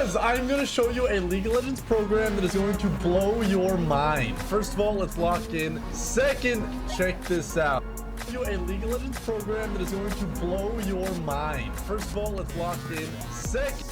Guys, I'm going to show you a League of Legends program that is going to blow your mind. First of all, let's lock in. Second, check this out. You a League of Legends program that is going to blow your mind. First of all, let's lock in. Second.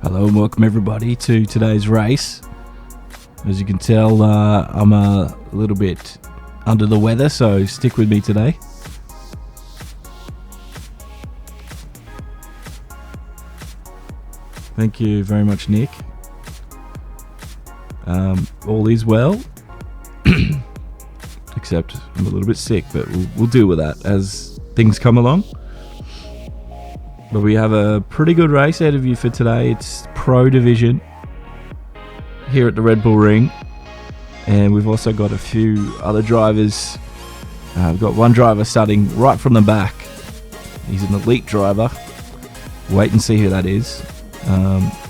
Hello and welcome everybody to today's race. As you can tell, I'm a little bit under the weather, so stick with me today. Thank you very much, Nick. All is well, except I'm a little bit sick, but we'll deal with that as things come along. But we have a pretty good race ahead of you for today. It's Pro Division here at the Red Bull Ring. And we've also got a few other drivers. We've got one driver starting right from the back. He's an elite driver. Wait and see who that is.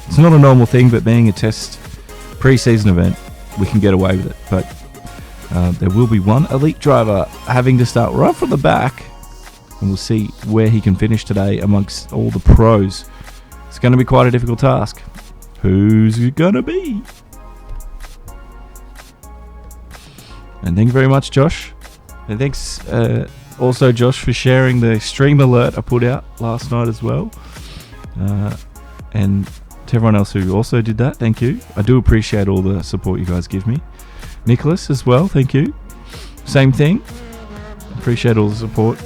It's not a normal thing, but being a test pre-season event, we can get away with it. But there will be one elite driver having to start right from the back. And we'll see where he can finish today amongst all the pros. It's going to be quite a difficult task. Who's it going to be? And thank you very much, Josh. And thanks also, Josh, for sharing the stream alert I put out last night as well. And to everyone else who also did that, thank you. I do appreciate all the support you guys give me. Nicholas as well, thank you. Same thing. Appreciate all the support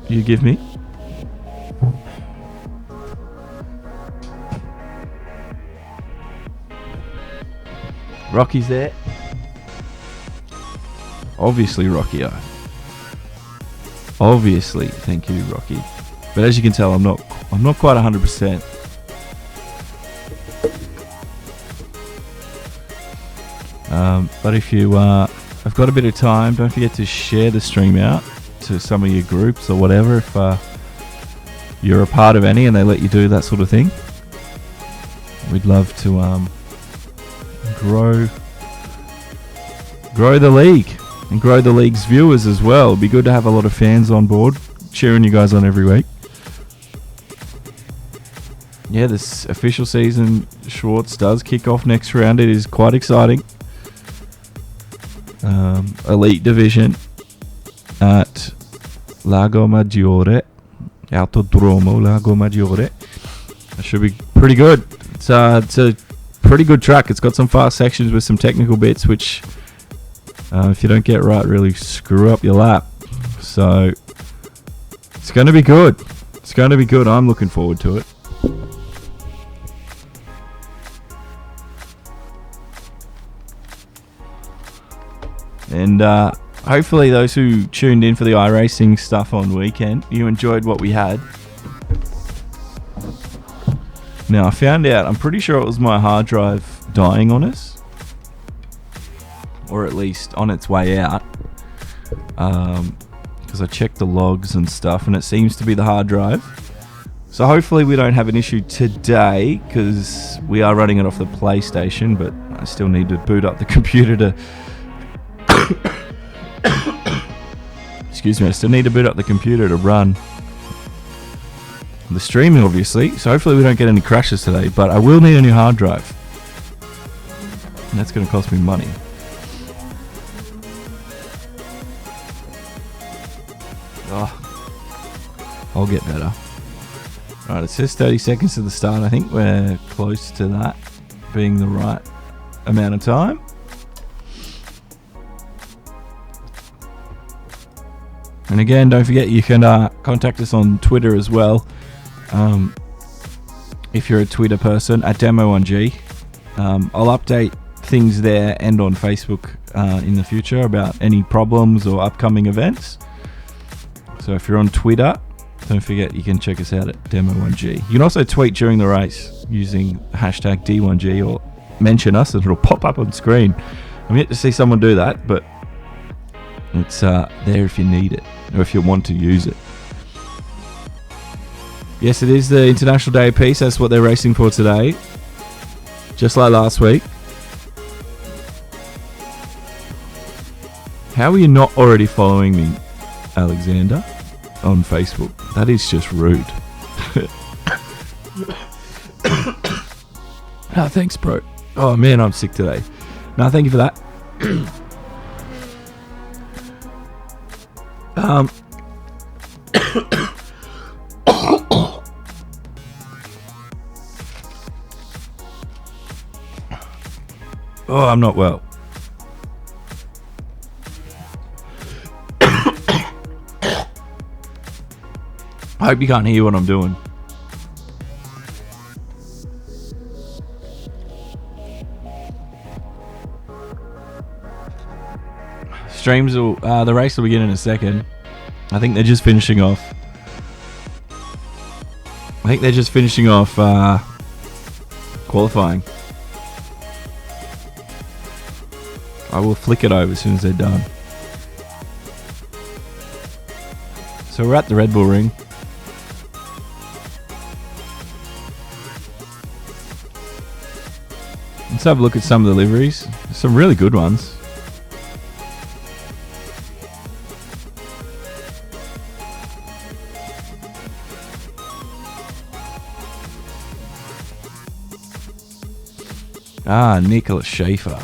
you give me. Rocky's there. Obviously, Rocky. Obviously, thank you, Rocky. But as you can tell, I'm not quite 100%. But if you have got a bit of time, don't forget to share the stream out to some of your groups or whatever if you're a part of any and they let you do that sort of thing. We'd love to grow the league and grow the league's viewers as well. It'd be good to have a lot of fans on board, cheering you guys on every week. Yeah, this official season, Schwartz, does kick off next round. It is quite exciting. Elite division at Lago Maggiore, Autodromo Lago Maggiore. It should be pretty good. It's a pretty good track. It's got some fast sections with some technical bits, which if you don't get right, really screw up your lap. So it's going to be good. It's going to be good. I'm looking forward to it. And hopefully those who tuned in for the iRacing stuff on weekend, you enjoyed what we had. Now, I found out, I'm pretty sure it was my hard drive dying on us. Or at least on its way out. Because I checked the logs and stuff, and it seems to be the hard drive. So hopefully we don't have an issue today, because we are running it off the PlayStation, but I still need to boot up the computer to... Excuse me, I still need to boot up the computer to run the streaming, obviously. So hopefully we don't get any crashes today, but I will need a new hard drive. And that's going to cost me money. Oh, I'll get better. Alright, it says 30 seconds to the start. I think we're close to that being the right amount of time. And again, don't forget you can contact us on Twitter as well. If you're a Twitter person, at Demo1G. I'll update things there and on Facebook in the future about any problems or upcoming events. So if you're on Twitter, don't forget you can check us out at Demo1G. You can also tweet during the race using hashtag D1G or mention us and it'll pop up on screen. I'm yet to see someone do that, but it's there if you need it or if you want to use it. Yes, it is the International Day of Peace. That's what they're racing for today. Just like last week. How are you not already following me, Alexander, on Facebook? That is just rude. No, thanks, bro. Oh, man, I'm sick today. No, thank you for that. Oh, I'm not well. I hope you can't hear what I'm doing. Streams will, the race will begin in a second. I think they're just finishing off. Qualifying. I will flick it over as soon as they're done. So we're at the Red Bull Ring. Let's have a look at some of the liveries. Some really good ones. Ah, Nicholas Schaefer.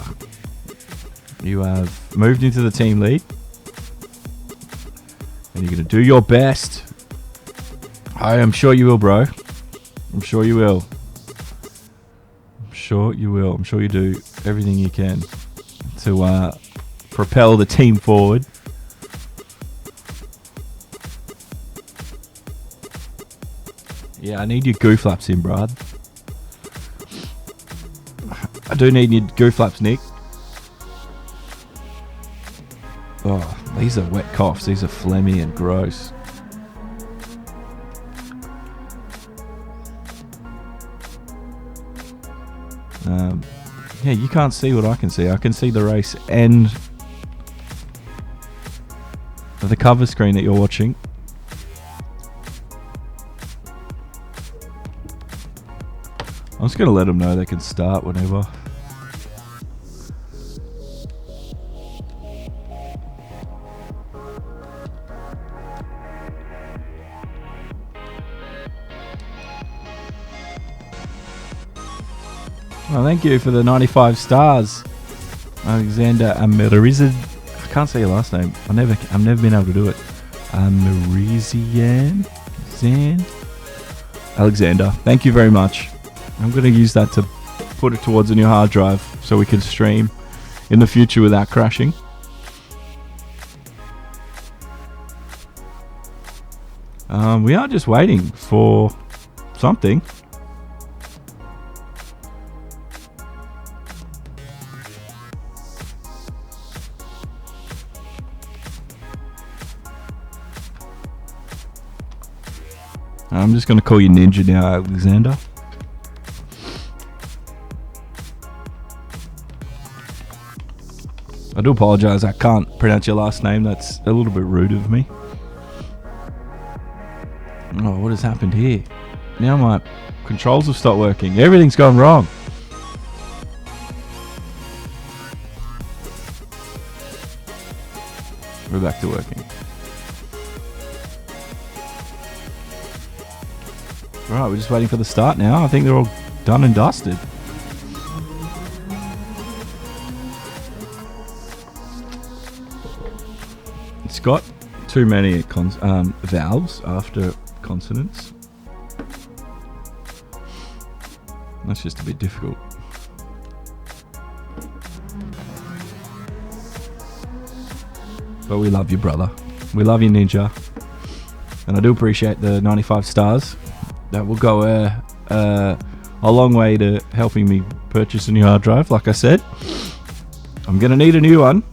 You have moved into the team lead. And you're going to do your best. I am sure you will, bro. I'm sure you will. I'm sure you will. I'm sure you do everything you can to propel the team forward. Yeah, I need your goo flaps in, Brad. I do need your goo flaps, Nick. Oh, these are wet coughs. These are phlegmy and gross. Yeah, you can't see what I can see. I can see the race and the cover screen that you're watching. I'm just going to let them know they can start whenever. Well, thank you for the 95 stars, Alexander Amerizid. I can't say your last name. I've never been able to do it. Amerizian, Alexander. Thank you very much. I'm going to use that to put it towards a new hard drive so we can stream in the future without crashing. We are just waiting for something. I'm just going to call you Ninja now, Alexander. I do apologise, I can't pronounce your last name. That's a little bit rude of me. Oh, what has happened here? Now my controls have stopped working. Everything's gone wrong. We're back to working. Right, we're just waiting for the start now. I think they're all done and dusted. It's got too many vowels after consonants. That's just a bit difficult. But we love you, brother. We love you, Ninja. And I do appreciate the 95 stars. That will go a long way to helping me purchase a new hard drive. Like I said, I'm going to need a new one.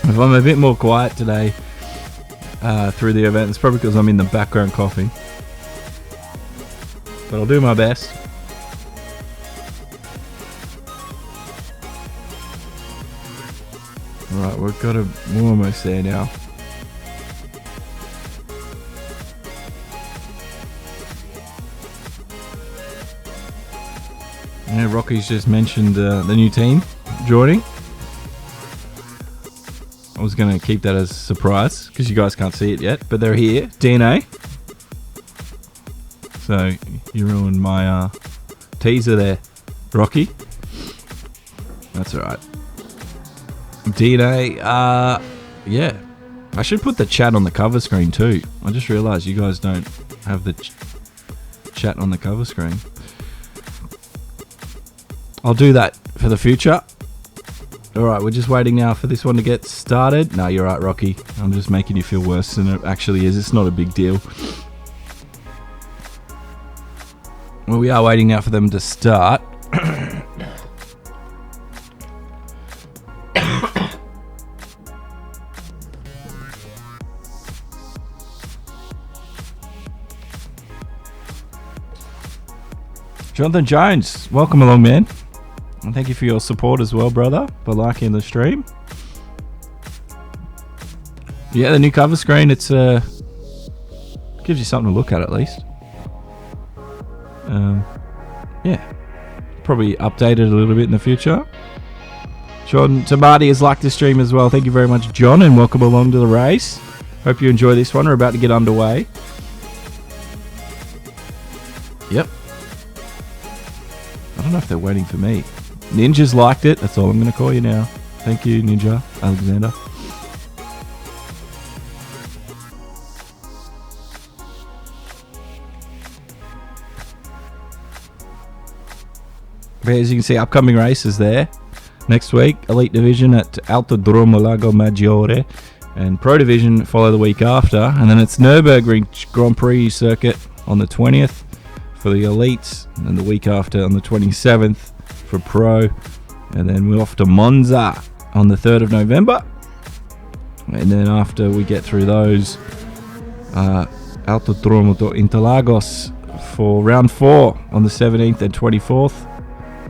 If I'm a bit more quiet today through the event, it's probably because I'm in the background coughing. But I'll do my best. Alright, we're almost there now. Yeah, Rocky's just mentioned the new team joining. I was going to keep that as a surprise because you guys can't see it yet, but they're here. DNA. So you ruined my teaser there, Rocky. That's alright. DNA, yeah. I should put the chat on the cover screen too. I just realised you guys don't have the chat on the cover screen. I'll do that for the future. Alright, we're just waiting now for this one to get started. No, you're right, Rocky. I'm just making you feel worse than it actually is. It's not a big deal. Well, we are waiting now for them to start. Jonathan Jones, welcome along, man. And thank you for your support as well, brother, for liking the stream. Yeah, the new cover screen, it's gives you something to look at least. Yeah, probably update it a little bit in the future. John Tamati has liked the stream as well. Thank you very much, John, and welcome along to the race. Hope you enjoy this one. We're about to get underway. Yep. I don't know if they're waiting for me. Ninja's liked it. That's all I'm going to call you now. Thank you, Ninja Alexander. But as you can see, upcoming races there. Next week, Elite Division at Autodromo Lago Maggiore. And Pro Division follow the week after. And then it's Nürburgring Grand Prix circuit on the 20th for the Elites. And the week after on the 27th for Pro. And then we're off to Monza on the 3rd of November. And then after we get through those, Autodromo Interlagos for round 4 on the 17th and 24th.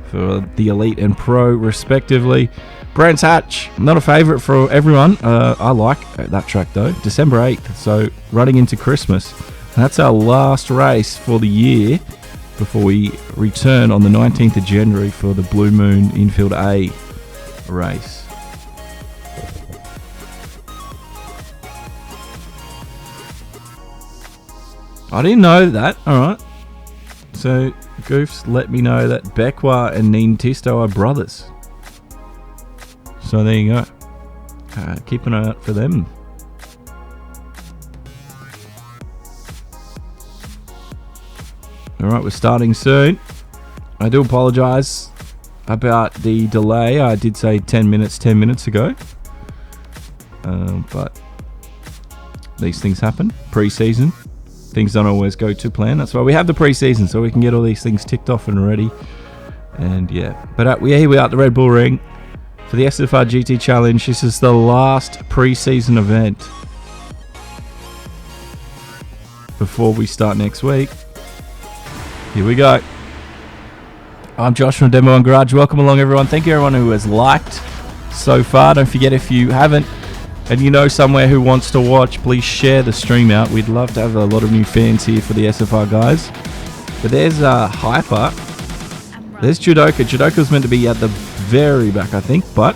For the Elite and Pro respectively. Brands Hatch, not a favourite for everyone. I like that track though. December 8th, so running into Christmas. And that's our last race for the year before we return on the 19th of January for the Blue Moon Infield A race. I didn't know that. Alright. So Goofs let me know that Bekwa and Neen Tisto are brothers. So there you go. Keep an eye out for them. Alright, we're starting soon. I do apologise about the delay. I did say 10 minutes ago. But these things happen. Pre-season. Things don't always go to plan. That's why we have the pre-season, so we can get all these things ticked off and ready. And yeah, but here we are at the Red Bull Ring for the SFR GT Challenge. This is the last pre-season event before we start next week. Here we go. I'm Josh from Demo and Garage. Welcome along, everyone. Thank you, everyone who has liked so far. Don't forget, if you haven't, and you know somewhere who wants to watch, please share the stream out. We'd love to have a lot of new fans here for the SFR guys. But there's Hyper. There's Judoka. Judoka's meant to be at the very back, I think, but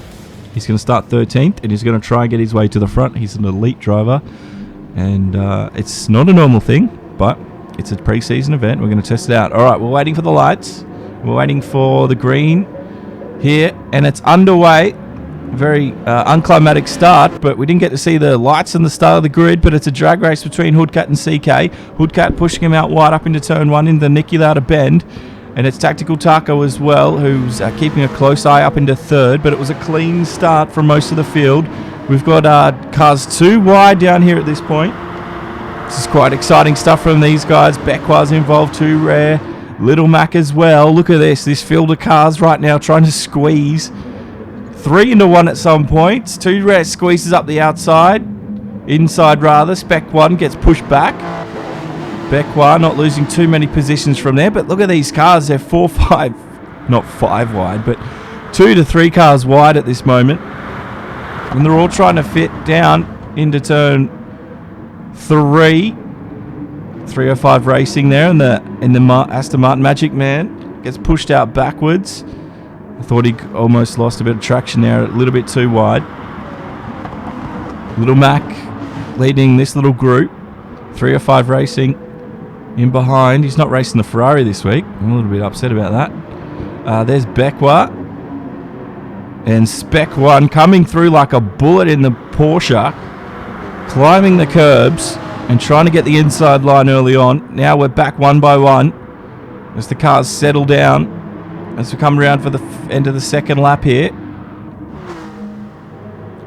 he's going to start 13th, and he's going to try and get his way to the front. He's an elite driver, and it's not a normal thing, but it's a pre-season event. We're going to test it out. All right, we're waiting for the lights. We're waiting for the green here, and it's underway. Very unclimatic start, but we didn't get to see the lights in the start of the grid. But it's a drag race between Hoodcat and CK. Hoodcat pushing him out wide up into turn 1 in the Niki Lauda bend, and it's Tactical Taco as well, who's keeping a close eye up into 3rd. But it was a clean start from most of the field. We've got cars 2 wide down here at this point. This is quite exciting stuff from these guys. Bekwa's involved, 2 Rare, Little Mac as well. Look at this field of cars right now trying to squeeze 3 into 1 at some points. 2 Rare squeezes up the outside. Inside rather. Spec 1 gets pushed back. Bekwa not losing too many positions from there. But look at these cars. They're 4, 5. Not 5 wide, but 2 to 3 cars wide at this moment. And they're all trying to fit down into turn 3. 305 Racing there. And the Aston Martin Magic Man gets pushed out backwards. I thought he almost lost a bit of traction there, a little bit too wide. Little Mac leading this little group. 305 Racing in behind. He's not racing the Ferrari this week. I'm a little bit upset about that. There's Bekwa. And Spec 1 coming through like a bullet in the Porsche. Climbing the curbs and trying to get the inside line early on. Now we're back 1 by 1 as the cars settle down. As we come around for the end of the second lap here.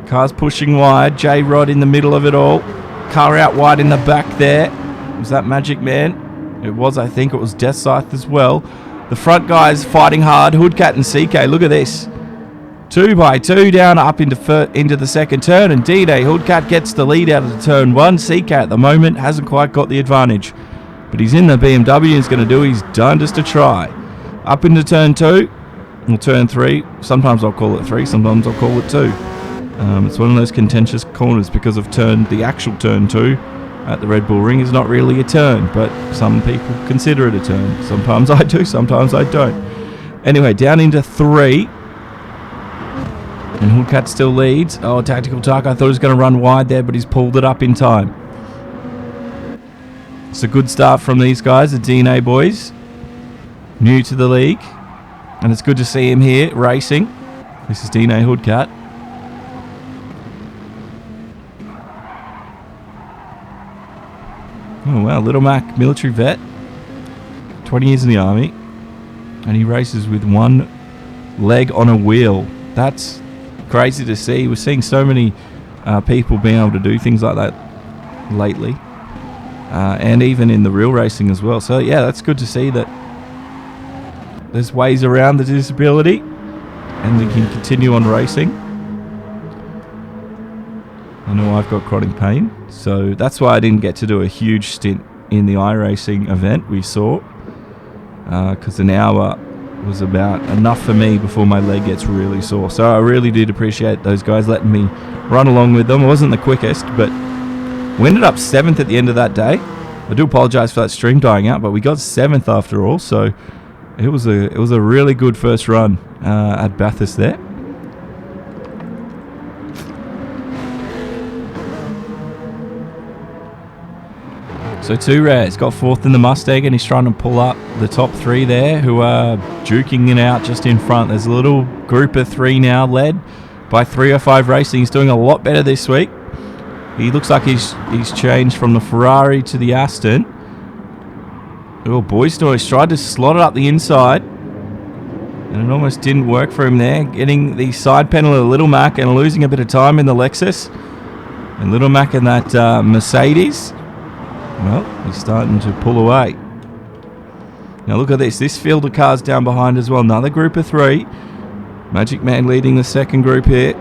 Cars pushing wide. J-Rod in the middle of it all. Car out wide in the back there. Was that Magic Man? It was, I think. It was Death Scythe as well. The front guys fighting hard. Hoodcat and CK. Look at this. 2 by 2 down up into the second turn. And D-Day. Hoodcat gets the lead out of the turn 1. CK at the moment hasn't quite got the advantage. But he's in the BMW and he's going to do his darndest to try. Up into turn 2, or turn 3. Sometimes I'll call it 3, sometimes I'll call it 2. It's one of those contentious corners because of the actual turn 2 at the Red Bull Ring is not really a turn, but some people consider it a turn. Sometimes I do, sometimes I don't. Anyway, down into 3. And Hoodcat still leads. Oh, Tactical Taco, I thought he was going to run wide there, but he's pulled it up in time. It's a good start from these guys, the DNA boys. New to the league. And it's good to see him here racing. This is DNA Hoodcat. Oh wow, Little Mac, military vet. 20 years in the army. And he races with one leg on a wheel. That's crazy to see. We're seeing so many people being able to do things like that lately. And even in the real racing as well. So yeah, that's good to see that there's ways around the disability and they can continue on racing. I know I've got chronic pain, so that's why I didn't get to do a huge stint in the iRacing event we saw, because an hour was about enough for me before my leg gets really sore. So I really did appreciate those guys letting me run along with them. I wasn't the quickest, but we ended up 7th at the end of that day. I do apologise for that stream dying out, but we got 7th after all, so it was a really good first run at Bathurst there. So 2 Rares got 4th in the Mustang, and he's trying to pull up the top 3 there, who are duking it out just in front. There's a little group of 3 now, led by 305 Racing. He's doing a lot better this week. He looks like he's changed from the Ferrari to the Aston. Oh, Boys Noise tried to slot it up the inside, and it almost didn't work for him there. Getting the side panel of Little Mac and losing a bit of time in the Lexus. And Little Mac in that Mercedes. Well, he's starting to pull away. Now look at this. This field of cars down behind as well. Another group of 3. Magic Man leading the second group here.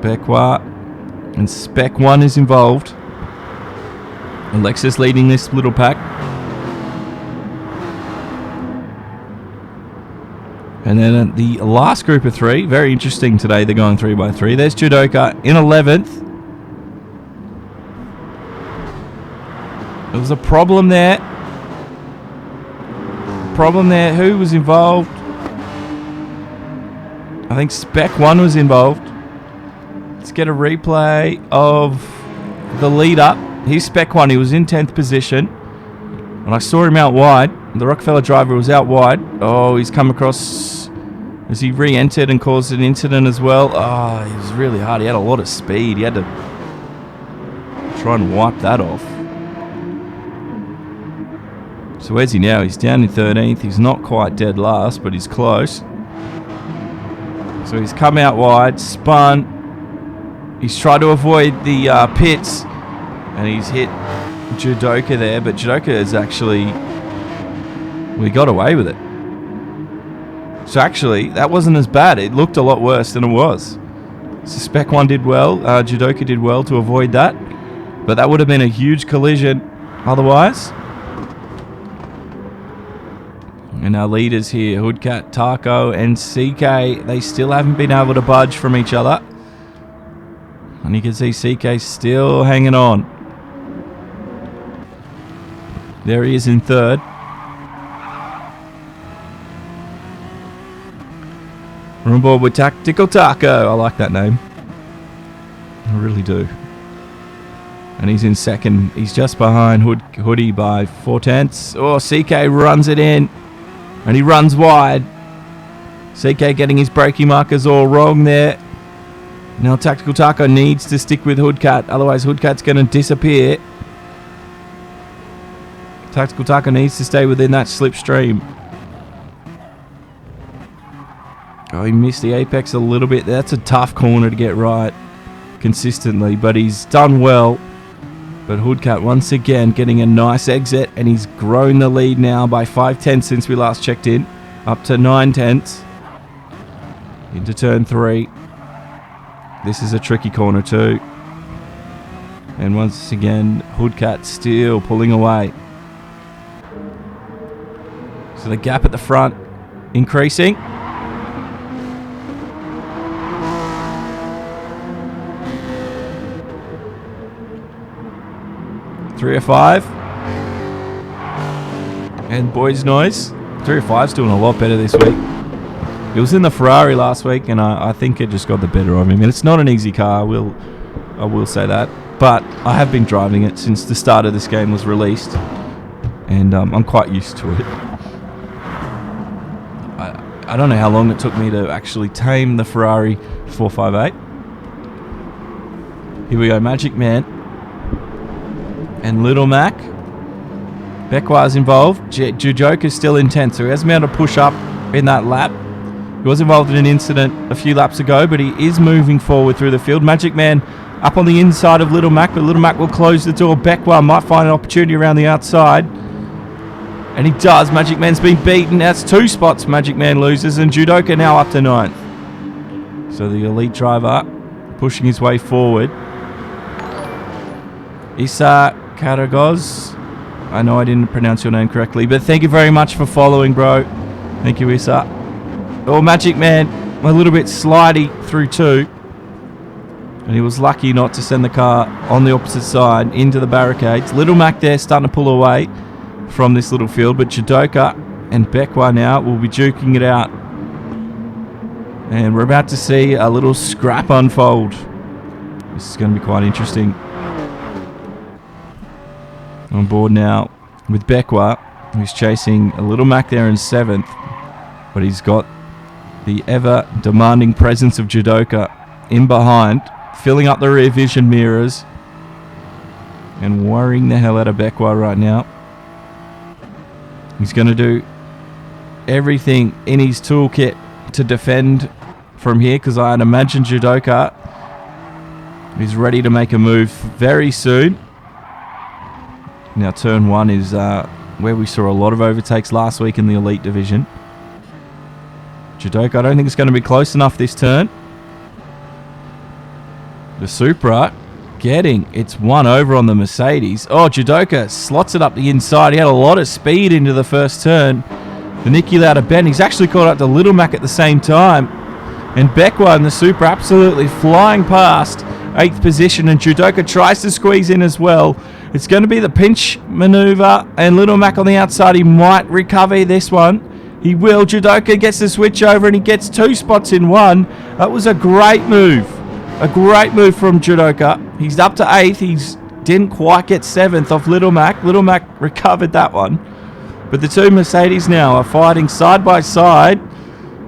Becquart and Spec 1 is involved. Alexis leading this little pack. And then the last group of 3. Very interesting today. They're going 3 by 3. There's Judoka in 11th. There was a problem there. Who was involved? I think Spec 1 was involved. Let's get a replay of the lead up. Here's Spec 1. He was in 10th position. And I saw him out wide. The Rockefeller driver was out wide. Oh, he's come across as he re-entered and caused an incident as well. Oh, it was really hard. He had a lot of speed. He had to try and wipe that off. So where's he now? He's down in 13th. He's not quite dead last, but he's close. So he's come out wide, spun. He's tried to avoid the pits, and he's hit Judoka there. But Judoka is actually... we got away with it. So actually, that wasn't as bad. It looked a lot worse than it was. So Spec 1 did well. Judoka did well to avoid that. But that would have been a huge collision otherwise. And our leaders here, Hoodcat, Taco, and CK, they still haven't been able to budge from each other. And you can see CK still hanging on. There he is in 3rd. We're on board with Tactical Taco. I like that name. I really do. And he's in 2nd. He's just behind Hoodie by 4/10. Oh, CK runs it in. And he runs wide. CK getting his braking markers all wrong there. Now Tactical Taco needs to stick with Hoodcat. Otherwise Hoodcat's going to disappear. Tactical Taco needs to stay within that slipstream. Oh, he missed the apex a little bit. That's a tough corner to get right consistently. But he's done well. But Hoodcat once again getting a nice exit, and he's grown the lead now by 5/10 since we last checked in, up to 9/10 into turn 3. This is a tricky corner too, and once again Hoodcat still pulling away. So the gap at the front increasing. Three or 5. And Boys Noise. 3 or 5's doing a lot better this week. It was in the Ferrari last week, and I think it just got the better of him. And it's not an easy car, I will say that. But I have been driving it since the start of this game was released, and I'm quite used to it. I don't know how long it took me to actually tame the Ferrari 458. Here we go, Magic Man and Little Mac. Becquar's involved. Judoka's still intense, so he hasn't been able to push up in that lap. He was involved in an incident a few laps ago, but he is moving forward through the field. Magic Man up on the inside of Little Mac, but Little Mac will close the door. Becquar might find an opportunity around the outside. And he does. Magic Man's been beaten. That's 2 spots Magic Man loses, and Judoka now up to 9th. So the elite driver pushing his way forward. Issa Karagoz. I know I didn't pronounce your name correctly, but thank you very much for following, bro. Thank you, Issa. Oh, Magic Man, a little bit slidey through 2. And he was lucky not to send the car on the opposite side into the barricades. Little Mac there starting to pull away from this little field, but Judoka and Becquar now will be duking it out. And we're about to see a little scrap unfold. This is going to be quite interesting. On board now with Becquar, who's chasing a Little Mac there in 7th, but he's got the ever demanding presence of Judoka in behind, filling up the rear vision mirrors and worrying the hell out of Becquar right now. He's going to do everything in his toolkit to defend from here, because I'd imagine Judoka is ready to make a move very soon. Now turn 1 is where we saw a lot of overtakes last week in the Elite Division. Judoka, I don't think it's going to be close enough this turn. The Supra getting its one over on the Mercedes. Oh, Judoka slots it up the inside. He had a lot of speed into the first turn. The Niki Lauda bend. He's actually caught up to Little Mac at the same time. And Becquar and the Supra absolutely flying past 8th position. And Judoka tries to squeeze in as well. It's going to be the pinch maneuver. And Little Mac on the outside. He might recover this one. He will. Judoka gets the switch over and he gets 2 spots in 1. That was a great move. A great move from Judoka. He's up to 8th. He didn't quite get 7th off Little Mac. Little Mac recovered that one. But the 2 Mercedes now are fighting side by side.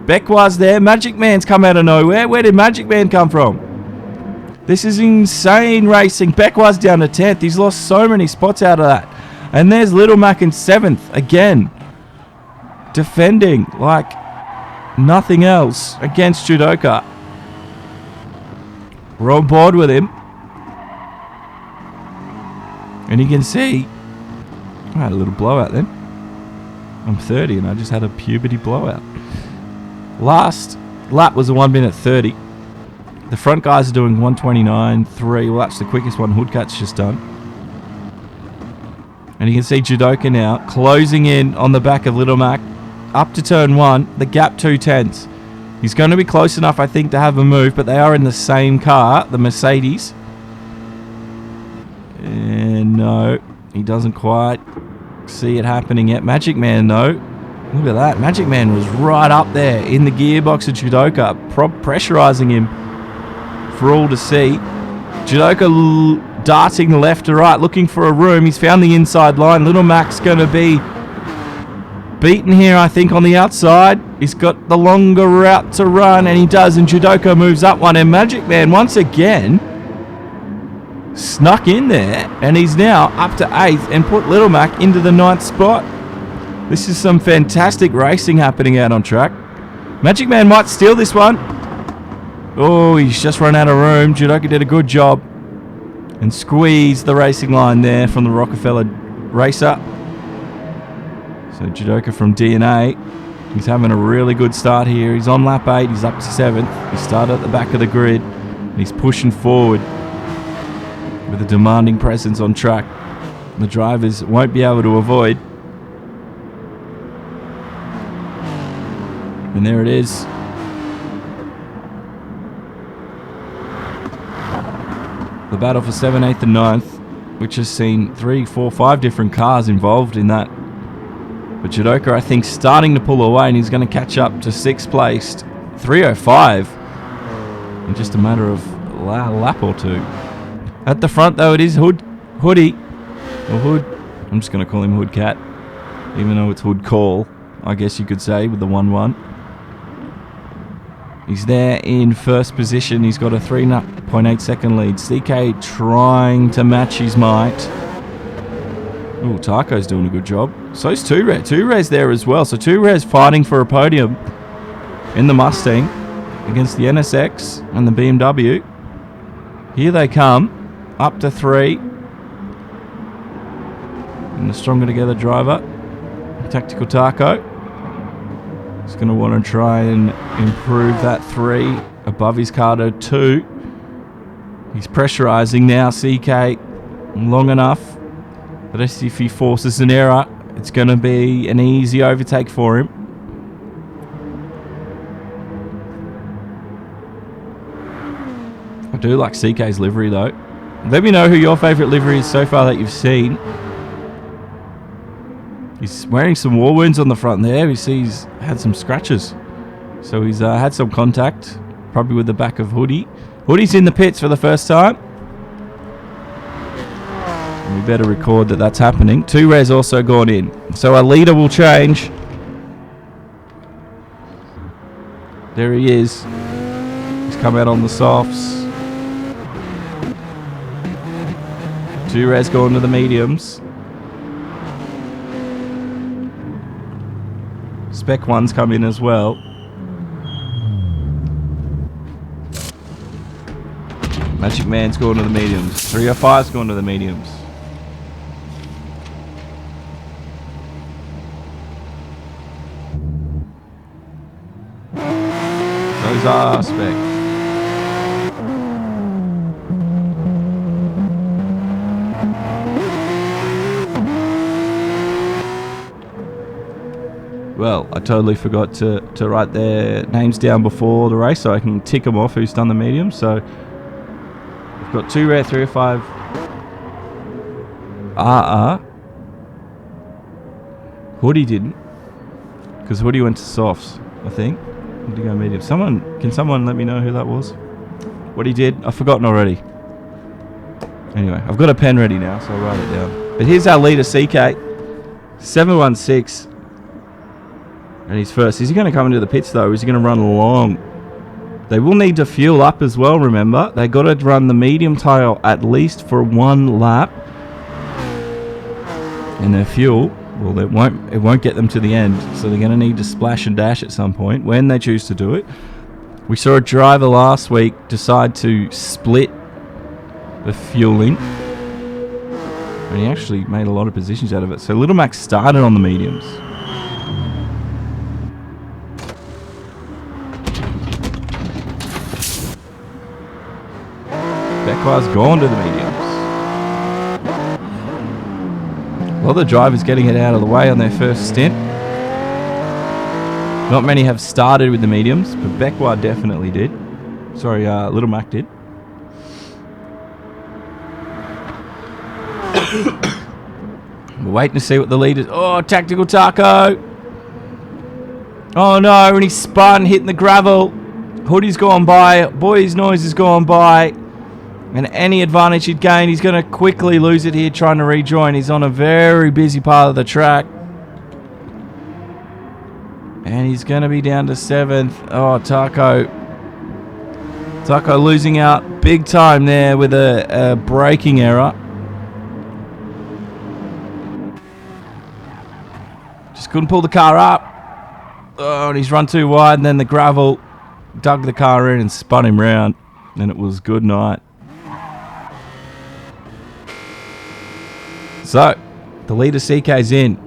Becquar's there. Magic Man's come out of nowhere. Where did Magic Man come from? This is insane racing. Becquar's down to 10th. He's lost so many spots out of that. And there's Little Mac in 7th again. Defending like nothing else against Judoka. We're on board with him. And you can see I had a little blowout then. I'm 30 and I just had a puberty blowout. Last lap was a 1:30. The front guys are doing 1:29.3. Well, that's the quickest one Hoodcat's just done. And you can see Judoka now closing in on the back of Little Mac. Up to turn 1, the gap 2/10. He's going to be close enough, I think, to have a move, but they are in the same car, the Mercedes. And no, he doesn't quite see it happening yet. Magic Man, though. Look at that. Magic Man was right up there in the gearbox of Judoka, pressurizing him for all to see. Judoka darting left to right, looking for a room. He's found the inside line. Little Mac's going to be beaten here, I think, on the outside. He's got the longer route to run, and he does, and Judoka moves up one, and Magic Man once again snuck in there, and he's now up to 8th and put Little Mac into the 9th spot. This is some fantastic racing happening out on track. Magic Man might steal this one. Oh, he's just run out of room. Judoka did a good job and squeezed the racing line there from the Rockefeller racer. So Judoka from DNA, he's having a really good start here. He's on lap 8, he's up to 7th. He started at the back of the grid, and he's pushing forward with a demanding presence on track. The drivers won't be able to avoid. And there it is. The battle for 7th, 8th and 9th, which has seen 3, 4, 5 different cars involved in that. But Judoka, I think, starting to pull away, and he's going to catch up to 6th placed 3:05 in just a matter of a lap or two. At the front, though, it is Hoodie. Or Hood. I'm just going to call him Hood Cat, even though it's Hood Call, I guess you could say, with the 1-1. He's there in first position. He's got a 3.8 second lead. CK trying to match his might. Oh, Taco's doing a good job. So's 2Res. 2Res there as well. So 2Res fighting for a podium in the Mustang against the NSX and the BMW. Here they come. Up to 3. And the stronger together driver, Tactical Taco. He's going to want to try and improve that 3 above his Cardo 2. He's pressurising now, CK, long enough. But if he forces an error, it's going to be an easy overtake for him. I do like CK's livery though. Let me know who your favourite livery is so far that you've seen. He's wearing some war wounds on the front there. We see he's had some scratches. So he's had some contact, probably with the back of Hoodie. Hoodie's in the pits for the first time. And we better record that that's happening. 2Res also gone in. So our leader will change. There he is. He's come out on the softs. 2Res going to the mediums. Spec 1's come in as well. Magic Man's going to the mediums. 305's going to the mediums. Those are Spec. Well, I totally forgot to write their names down before the race so I can tick them off who's done the medium. So we've got 2 rare, 3 or 5 Hoodie didn't, because Hoodie went to softs, I think. Did he go medium? Can someone let me know who that was? What he did? I've forgotten already. Anyway, I've got a pen ready now, so I'll write it down. But here's our leader, CK. 716. And he's first. Is he going to come into the pits, though? Or is he going to run long? They will need to fuel up as well, remember. They got to run the medium tyre at least for 1 lap. And their fuel, well, it won't get them to the end. So they're going to need to splash and dash at some point when they choose to do it. We saw a driver last week decide to split the fueling. And he actually made a lot of positions out of it. So Little Max started on the mediums. Becquar's gone to the mediums. A lot of the drivers getting it out of the way on their first stint. Not many have started with the mediums, but Becquar definitely did. Sorry, Little Mac did. We're waiting to see what the lead is. Oh, Tactical Taco. Oh no, and he spun, hitting the gravel. Hoodie's gone by. Boy's Noise has gone by. And any advantage he'd gain, he's going to quickly lose it here trying to rejoin. He's on a very busy part of the track. And he's going to be down to 7th. Oh, Taco. Taco losing out big time there with a braking error. Just couldn't pull the car up. Oh, and he's run too wide. And then the gravel dug the car in and spun him round. And it was good night. So, the leader CK's in.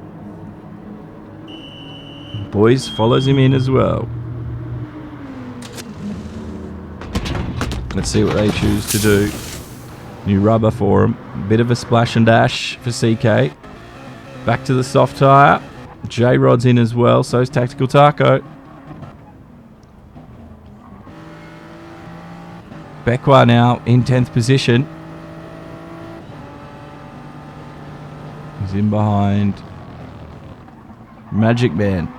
Boys follows him in as well. Let's see what they choose to do. New rubber for him. Bit of a splash and dash for CK. Back to the soft tyre. J-Rod's in as well, so's Tactical Taco. Becquar now in 10th position. He's in behind Magic Man.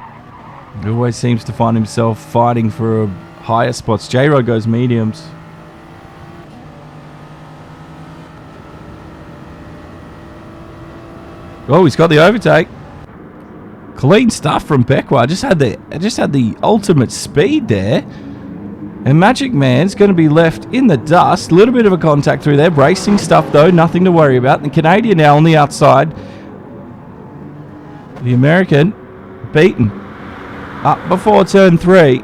He always seems to find himself fighting for higher spots. J-Rod goes mediums. Oh, he's got the overtake. Clean stuff from Beckwith. Just had the ultimate speed there. And Magic Man's going to be left in the dust. A little bit of a contact through there. Racing stuff, though. Nothing to worry about. The Canadian now on the outside. The American beaten. Up before turn 3.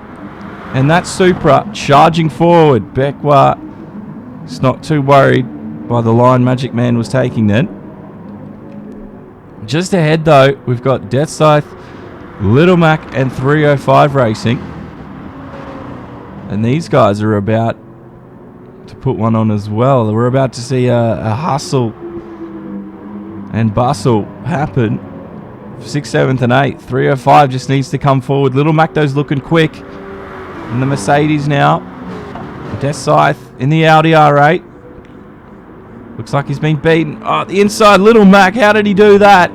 And that Supra charging forward. Beckwith is not too worried by the line Magic Man was taking then. Just ahead, though, we've got Death Scythe, Little Mac, and 305 racing. And these guys are about to put one on as well. We're about to see a hustle and bustle happen. 6th, 7th, and 8th. 305 just needs to come forward. Little Macdo's looking quick. In the Mercedes now. Death Scythe in the Audi R8. Looks like he's been beaten. Oh, the inside. Little Mac, how did he do that?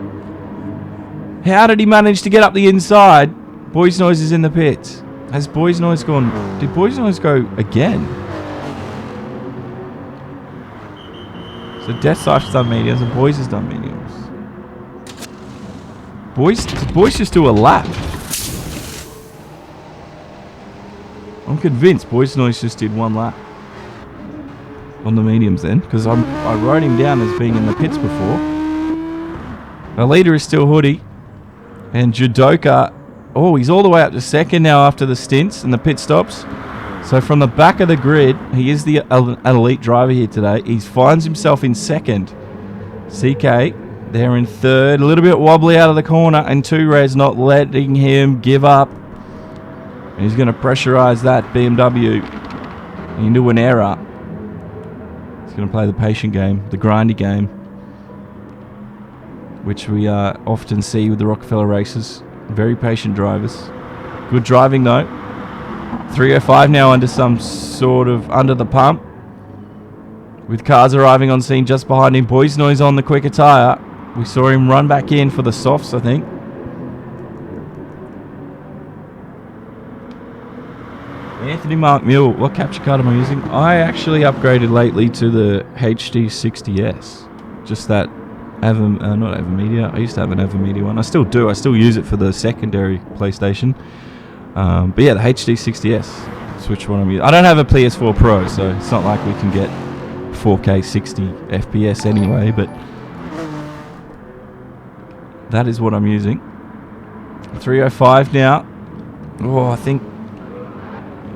How did he manage to get up the inside? Boys Noise is in the pits. Has Boys Noise gone? Did Boys Noise go again? So Death Scythe's done mediums and Boys has done mediums. Did Boys just do a lap? I'm convinced Boys Noise just did one lap on the mediums then, because I wrote him down as being in the pits before. Our leader is still Hoodie, and Judoka, oh, he's all the way up to 2nd now after the stints and the pit stops. So from the back of the grid, he is the elite driver here today. He finds himself in 2nd. CK there in 3rd, a little bit wobbly out of the corner, and 2Res not letting him give up. And he's going to pressurize that BMW into an error. He's going to play the patient game, the grindy game, which we often see with the Rockefeller races. Very patient drivers. Good driving though. 305 now under some sort of under the pump. With cars arriving on scene just behind him. Boys Noise on the quicker tyre. We saw him run back in for the softs, I think. Anthony Mark Mule, what capture card am I using? I actually upgraded lately to the HD60S. Just that not AverMedia. I used to have an AverMedia one. I still do. I still use it for the secondary PlayStation. But yeah, the HD60S. Switch one I'm using. I don't have a PS4 Pro, so it's not like we can get 4K 60 FPS anyway, but that is what I'm using. 305 now. Oh, I think...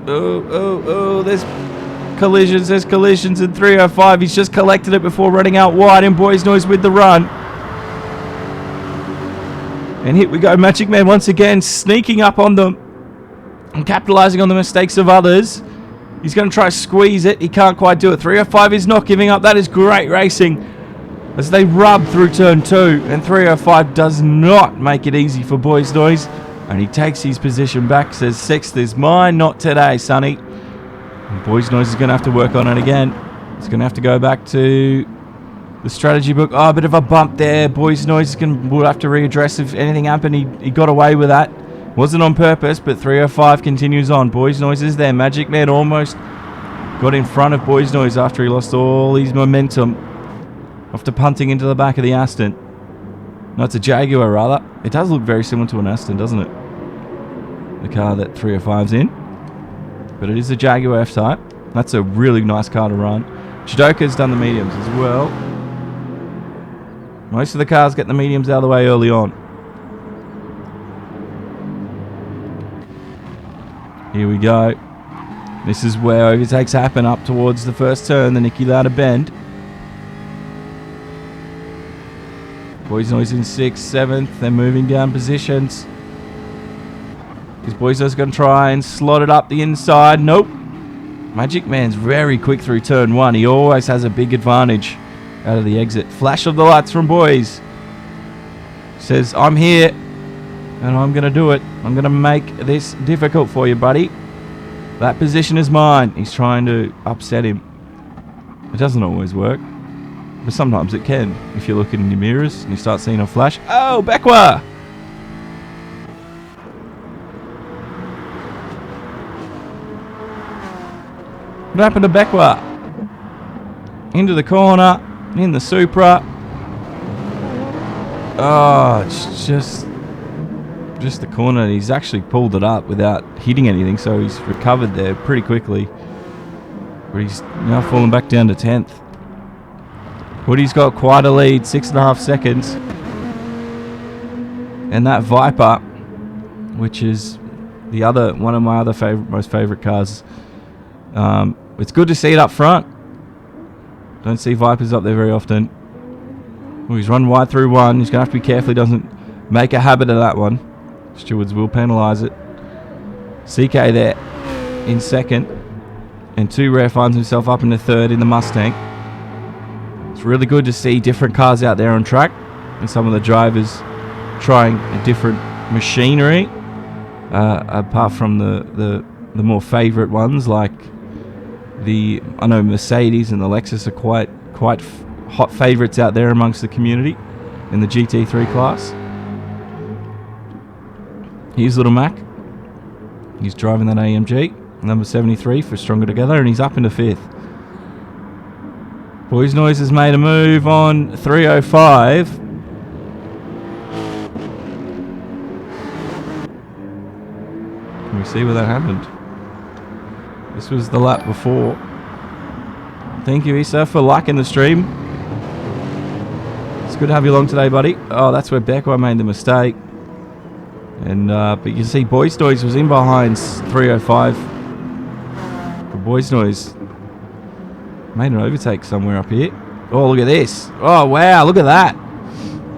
Oh, there's collisions in 305. He's just collected it before running out wide, and Boys Noise with the run. And here we go, Magic Man once again sneaking up on them and capitalizing on the mistakes of others. He's going to try to squeeze it. He can't quite do it. 305 is not giving up. That is great racing as they rub through turn 2, and 305 does not make it easy for Boys Noise. And he takes his position back, says, 6th is mine, not today, Sonny. And Boys Noise is going to have to work on it again. He's going to have to go back to the strategy book. Oh, a bit of a bump there. Boys Noise will have to readdress if anything happened. He got away with that. Wasn't on purpose, but 305 continues on. Boys Noise is there. Magic Man almost got in front of Boys Noise after he lost all his momentum after punting into the back of the Aston. No, it's a Jaguar, rather. It does look very similar to an Aston, doesn't it? The car that 305's in. But it is a Jaguar F-Type. That's a really nice car to run. Judoka's done the mediums as well. Most of the cars get the mediums out of the way early on. Here we go. This is where overtakes happen up towards the first turn, the Niki Lauda bend. Boys Noise in 6th, 7th. They're moving down positions. Is Boys Noise going to try and slot it up the inside? Nope. Magic Man's very quick through turn 1. He always has a big advantage out of the exit. Flash of the lights from Boys. Says, I'm here and I'm going to do it. I'm going to make this difficult for you, buddy. That position is mine. He's trying to upset him. It doesn't always work. But sometimes it can, if you're looking in your mirrors and you start seeing a flash. Oh, Beckwith! What happened to Beckwith? Into the corner, in the Supra. Oh, it's just the corner. He's actually pulled it up without hitting anything, so he's recovered there pretty quickly. But he's now fallen back down to 10th. Woody's got quite a lead, 6.5 seconds. And that Viper, which is the other one of my other most favorite cars, it's good to see it up front. Don't see Vipers up there very often. Oh, he's run wide through one. He's going to have to be careful he doesn't make a habit of that one. Stewards will penalise it. CK there in second. And 2 Rare finds himself up in the third in the Mustang. It's really good to see different cars out there on track. And some of the drivers trying a different machinery. Apart from the more favourite ones like I know Mercedes and the Lexus are quite hot favourites out there amongst the community in the GT3 class. Here's Little Mac. He's driving that AMG, number 73 for Stronger Together, and he's up into 5th. Boys Noise has made a move on 305. Can we see where that happened? This was the lap before. Thank you, Issa, for liking the stream. It's good to have you along today, buddy. Oh, that's where Beckwith made the mistake. And but you see, Boys Noise was in behind 305. But Boys Noise made an overtake somewhere up here. Oh, look at this. Oh, wow, look at that.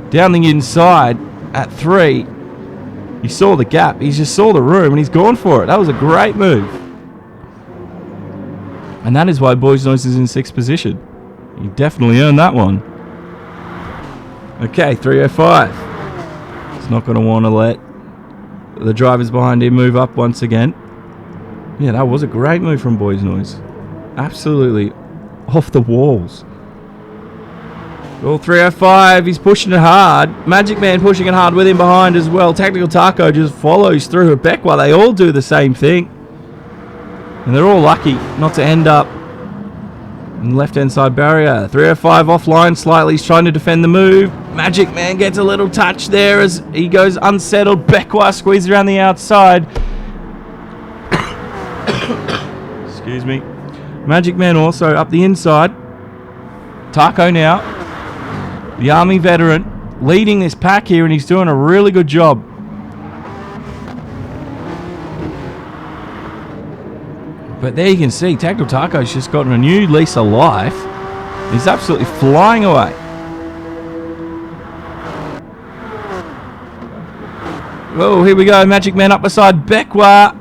Down the inside at 3. He saw the gap. He just saw the room and he's gone for it. That was a great move. And that is why Boys Noise is in 6th position. He definitely earned that one. Okay, 305. He's not going to want to let the drivers behind him move up once again. Yeah, that was a great move from Boys Noise. Absolutely off the walls. Well, 305, he's pushing it hard. Magic Man pushing it hard with him behind as well. Tactical Taco just follows through at Beckwith. They all do the same thing. And they're all lucky not to end up in the left-hand side barrier. 305 offline slightly. He's trying to defend the move. Magic Man gets a little touch there as he goes unsettled. Beckwith squeezes around the outside. Excuse me. Magic Man also up the inside. Taco now, the Army veteran, leading this pack here, and he's doing a really good job. But there you can see, Tactical Taco's just gotten a new lease of life. He's absolutely flying away. Oh, here we go. Magic Man up beside Beckwith.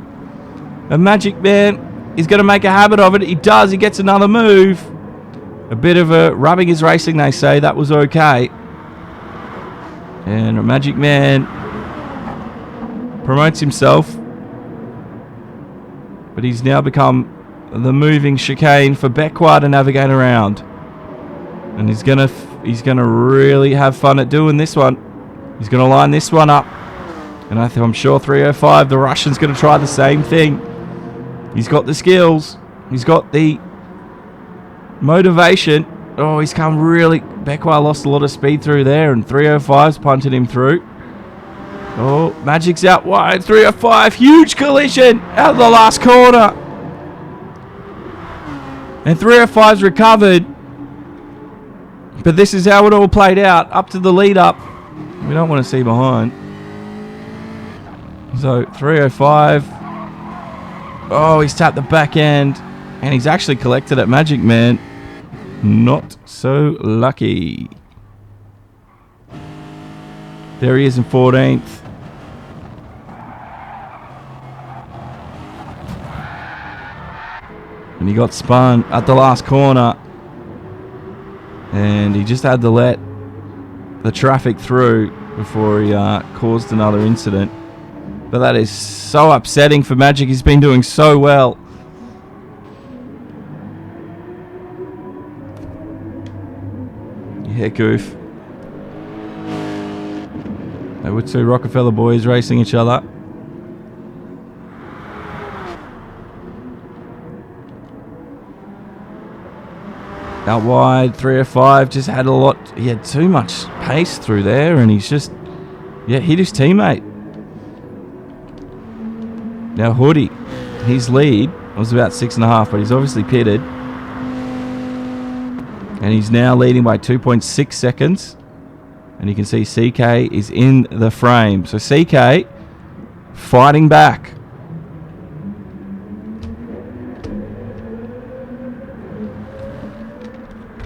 And Magic Man is going to make a habit of it. He does. He gets another move. A bit of a rubbing is racing, they say. That was okay. And Magic Man promotes himself. But he's now become the moving chicane for Beckwith to navigate around. And he's gonna really have fun at doing this one. He's gonna line this one up. And I'm sure 305, the Russian's gonna try the same thing. He's got the skills. He's got the motivation. Oh, he's come really... Beckwith lost a lot of speed through there, and 305's punted him through. Oh, Magic's out wide. 305, huge collision out of the last corner. And 305's recovered. But this is how it all played out. Up to the lead up. We don't want to see behind. So 305. Oh, he's tapped the back end. And he's actually collected at Magic Man. Not so lucky. There he is in 14th. And he got spun at the last corner. And he just had to let the traffic through before he caused another incident. But that is so upsetting for Magic. He's been doing so well. Yeah, goof. They were 2 Rockefeller boys racing each other. Out wide, 305, just had a lot. He had too much pace through there, and he's just, hit his teammate. Now Hoodie, his lead was about 6.5, but he's obviously pitted. And he's now leading by 2.6 seconds. And you can see CK is in the frame. So CK fighting back.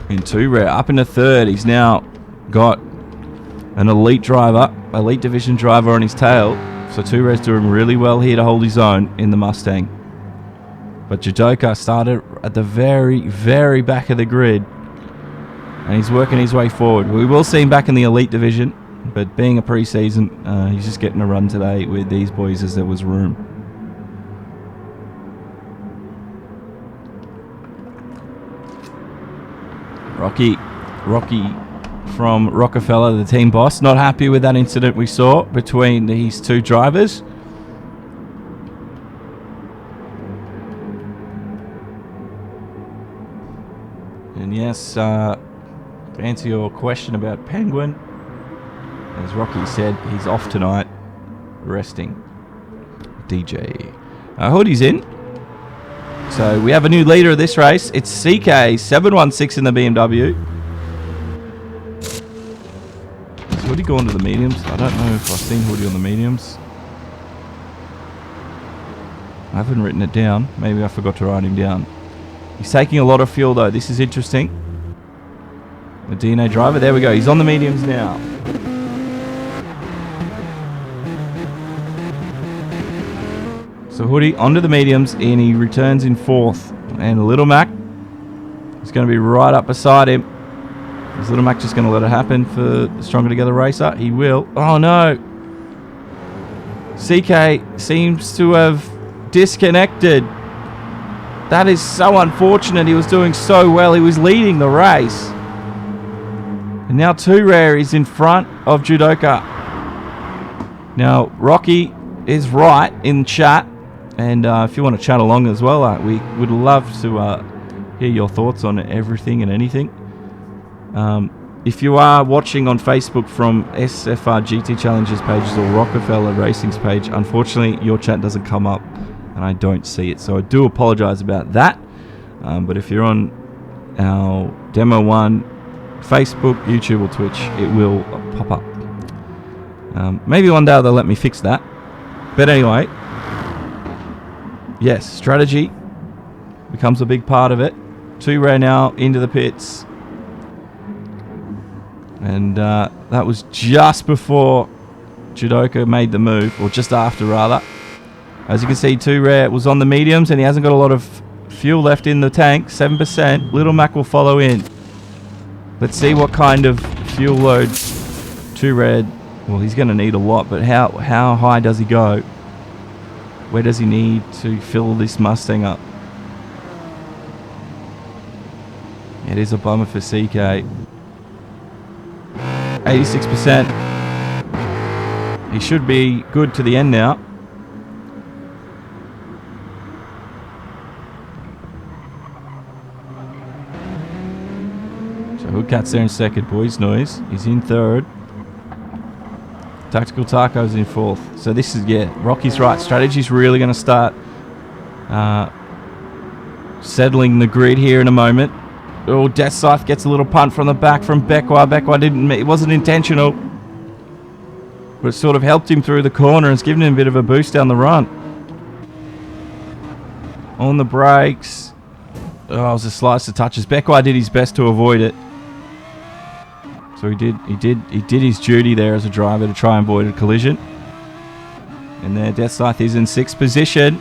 In 2 rare, up into 3rd. He's now got an elite driver, elite division driver on his tail. So 2 rare's doing really well here to hold his own in the Mustang. But Judoka started at the very, very back of the grid. And he's working his way forward. We will see him back in the elite division. But being a pre-season, he's just getting a run today with these boys as there was room. Rocky from Rockefeller, the team boss, not happy with that incident we saw between these 2 drivers. And yes, to answer your question about Penguin, as Rocky said, he's off tonight, resting. DJ. Hoodie's in. So we have a new leader of this race. It's CK716 in the BMW. Is Hoodie going to the mediums? I don't know if I've seen Hoodie on the mediums. I haven't written it down. Maybe I forgot to write him down. He's taking a lot of fuel though. This is interesting. The DNA driver. There we go. He's on the mediums now. So Hoodie onto the mediums and he returns in 4th. And Little Mac is going to be right up beside him. Is Little Mac just going to let it happen for the Stronger Together racer? He will. Oh no. CK seems to have disconnected. That is so unfortunate. He was doing so well. He was leading the race. And now 2 rare is in front of Judoka. Now Rocky is right in chat. And if you want to chat along as well, we would love to hear your thoughts on everything and anything. If you are watching on Facebook from SFR GT Challenges pages or Rockefeller Racing's page, unfortunately your chat doesn't come up and I don't see it. So I do apologize about that. But if you're on our Demo 1 Facebook, YouTube or Twitch, it will pop up. Maybe one day they'll let me fix that. But anyway, yes, strategy becomes a big part of it. 2 rare now into the pits. And that was just before Judoka made the move, or just after rather. As you can see, 2 rare was on the mediums and he hasn't got a lot of fuel left in the tank, 7%. Little Mac will follow in. Let's see what kind of fuel load 2 rare, well he's going to need a lot, but how high does he go? Where does he need to fill this Mustang up? It is a bummer for CK. 86%. He should be good to the end now. So Hoodcat's there in 2nd. Boys Noise. He's in 3rd. Tactical Taco's in 4th. So this is, Rocky's right. Strategy's really going to start settling the grid here in a moment. Oh, Death Scythe gets a little punt from the back from Bekwa. Bekwa didn't, it wasn't intentional, but it sort of helped him through the corner and it's given him a bit of a boost down the run. On the brakes. Oh, it was a slice of touches. Bekwa did his best to avoid it. So he did his duty there as a driver to try and avoid a collision. And there, Death Scythe is in 6th position.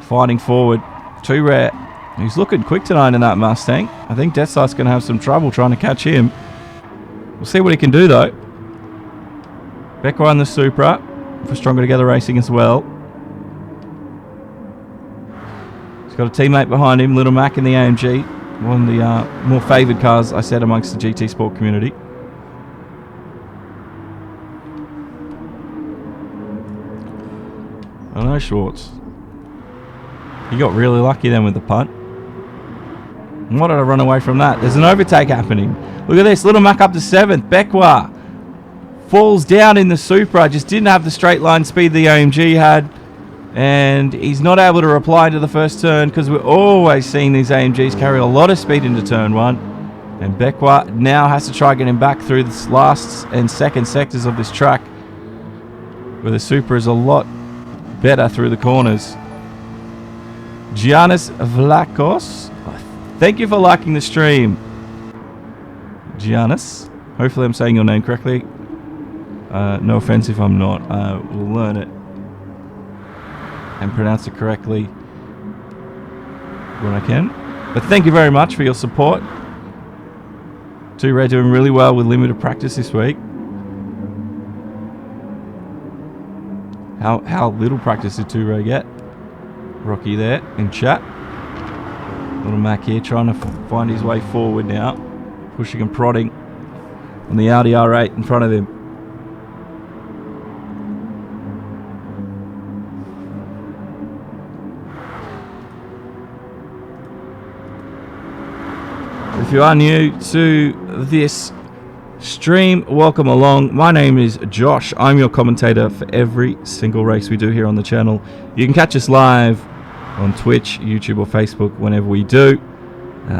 Fighting forward. 2 rare. He's looking quick tonight in that Mustang. I think Death Scythe's going to have some trouble trying to catch him. We'll see what he can do though. Becca on the Supra for Stronger Together Racing as well. He's got a teammate behind him, Little Mac in the AMG. One of the more favoured cars, I said, amongst the GT Sport community. I know Schwartz. He got really lucky then with the punt. And why did I run away from that? There's an overtake happening. Look at this. Little Mac up to 7th. Bekwa falls down in the Supra. Just didn't have the straight line speed the AMG had. And he's not able to reply to the first turn because we're always seeing these AMGs carry a lot of speed into turn 1. And Bekwa now has to try getting back through the last and second sectors of this track, where the Supra is a lot better through the corners. Giannis Vlakos, thank you for liking the stream. Giannis, hopefully I'm saying your name correctly. No offense if I'm not. We'll learn it and pronounce it correctly when I can. But thank you very much for your support. 2Ray doing really well with limited practice this week. How little practice did 2Ray get? Rocky there in chat. Little Mac here trying to find his way forward now. Pushing and prodding on the Audi R8 in front of him. If you are new to this stream, welcome along. My name is Josh. I'm your commentator for every single race we do here on the channel. You can catch us live on Twitch, YouTube or Facebook whenever we do.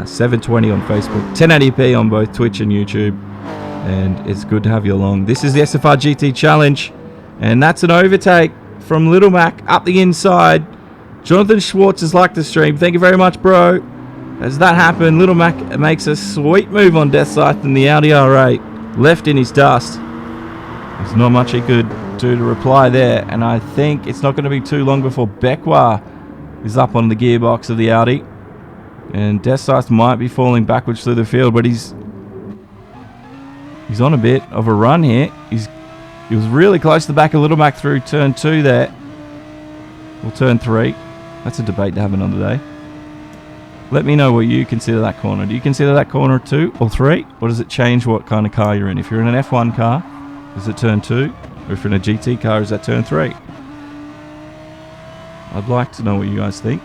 720 on Facebook, 1080p on both Twitch and YouTube. And it's good to have you along. This is the SFR GT Challenge. And that's an overtake from Little Mac up the inside. Jonathan Schwartz has liked the stream. Thank you very much, bro. As that happened, Little Mac makes a sweet move on Death Scythe and the Audi R8 left in his dust. There's not much he could do to reply there, and I think it's not going to be too long before Bekwa is up on the gearbox of the Audi. And Death Scythe might be falling backwards through the field, but he's on a bit of a run here. He was really close to the back of Little Mac through turn 2 there. Or turn 3. That's a debate to have another day. Let me know what you consider that corner. Do you consider that corner 2 or 3? Or does it change what kind of car you're in? If you're in an F1 car, is it turn 2? Or if you're in a GT car, is that turn 3? I'd like to know what you guys think.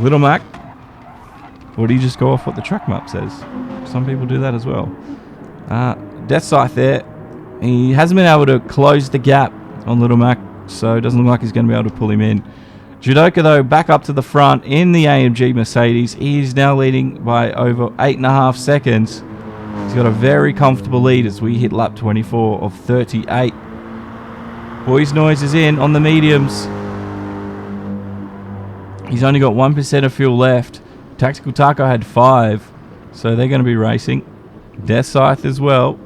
Little Mac, or do you just go off what the track map says? Some people do that as well. Death Scythe there. He hasn't been able to close the gap on Little Mac, so it doesn't look like he's going to be able to pull him in. Judoka, though, back up to the front in the AMG Mercedes. He's now leading by over 8.5 seconds. He's got a very comfortable lead as we hit lap 24 of 38. Boys Noise is in on the mediums. He's only got 1% of fuel left. Tactical Taco had 5, so they're going to be racing. Death Scythe as well.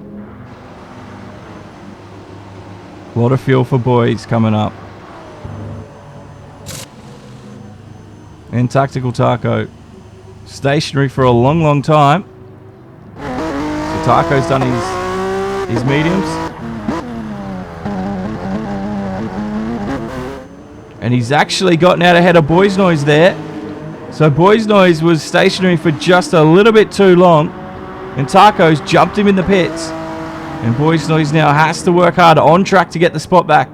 A lot of fuel for boys coming up. And Tactical Taco stationary for a long, long time. So Taco's done his mediums. And he's actually gotten out ahead of Boys Noise there. So Boys Noise was stationary for just a little bit too long. And Taco's jumped him in the pits. And Boys Noise now has to work hard on track to get the spot back.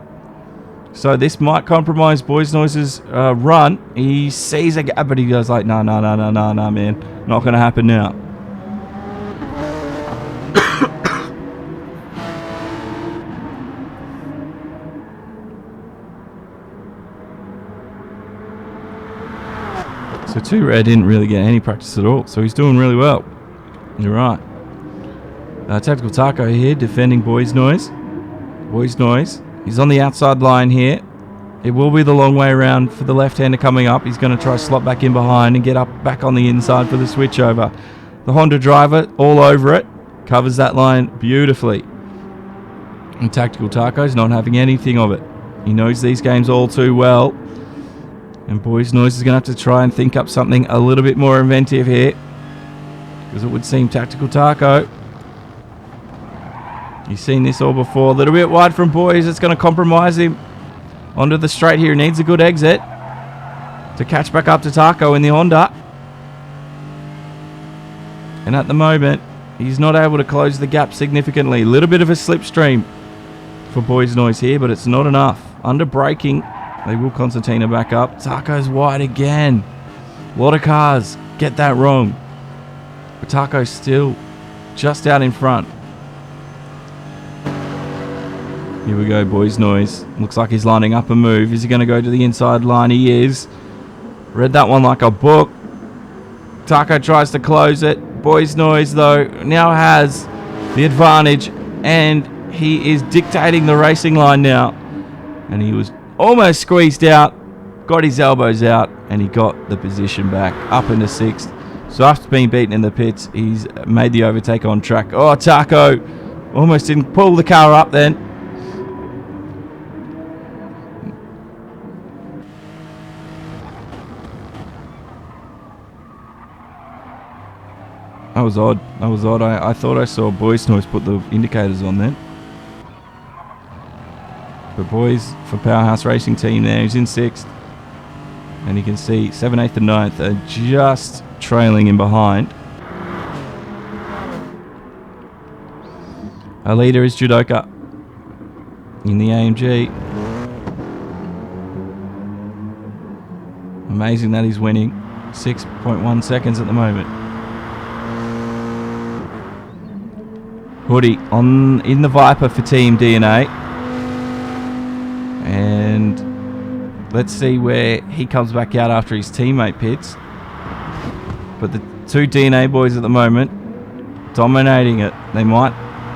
So this might compromise Boys Noise's run. He sees a gap, but he goes like, nah, man. Not going to happen now. So 2Red didn't really get any practice at all. So he's doing really well. You're right. Tactical Taco here defending Boys Noise. Boys Noise. He's on the outside line here. It will be the long way around for the left-hander coming up. He's going to try to slot back in behind and get up back on the inside for the switchover. The Honda driver all over it. Covers that line beautifully. And Tactical Taco's not having anything of it. He knows these games all too well. And Boys Noise is going to have to try and think up something a little bit more inventive here. Because it would seem Tactical Taco. He's seen this all before. A little bit wide from Boys. It's going to compromise him. Onto the straight here. He needs a good exit to catch back up to Taco in the Honda. And at the moment, he's not able to close the gap significantly. A little bit of a slipstream for Boys Noise here, but it's not enough. Under braking They will concertina back up. Taco's wide again. A lot of cars get that wrong. But Taco's still just out in front. Here we go, boys noise. Looks like he's lining up a move. Is he going to go to the inside line? He is. Read that one like a book. Taco tries to close it. Boys noise, though, now has the advantage. And he is dictating the racing line now. And he was almost squeezed out. Got his elbows out. And he got the position back. Up into 6th. So after being beaten in the pits, he's made the overtake on track. Oh, Taco almost didn't pull the car up then. That was odd. That was odd. I thought I saw Boys Noise put the indicators on then. But Boys for Powerhouse Racing Team there. He's in 6th. And you can see 7th, 8th and 9th are just trailing in behind. Our leader is Judoka in the AMG. Amazing that he's winning. 6.1 seconds at the moment. Hoodie in the Viper for Team DNA. And let's see where he comes back out after his teammate pits. But the two DNA boys at the moment dominating it. They might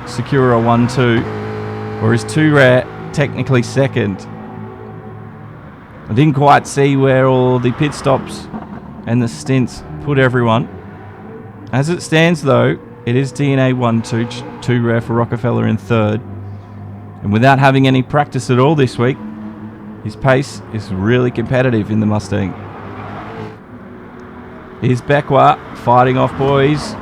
secure a 1-2. Or is Too Rare technically second? I didn't quite see where all the pit stops and the stints put everyone. As it stands though, it is DNA 1-2, Too Rare for Rockefeller in 3rd. And without having any practice at all this week, his pace is really competitive in the Mustang. Here's Becwa fighting off Boys.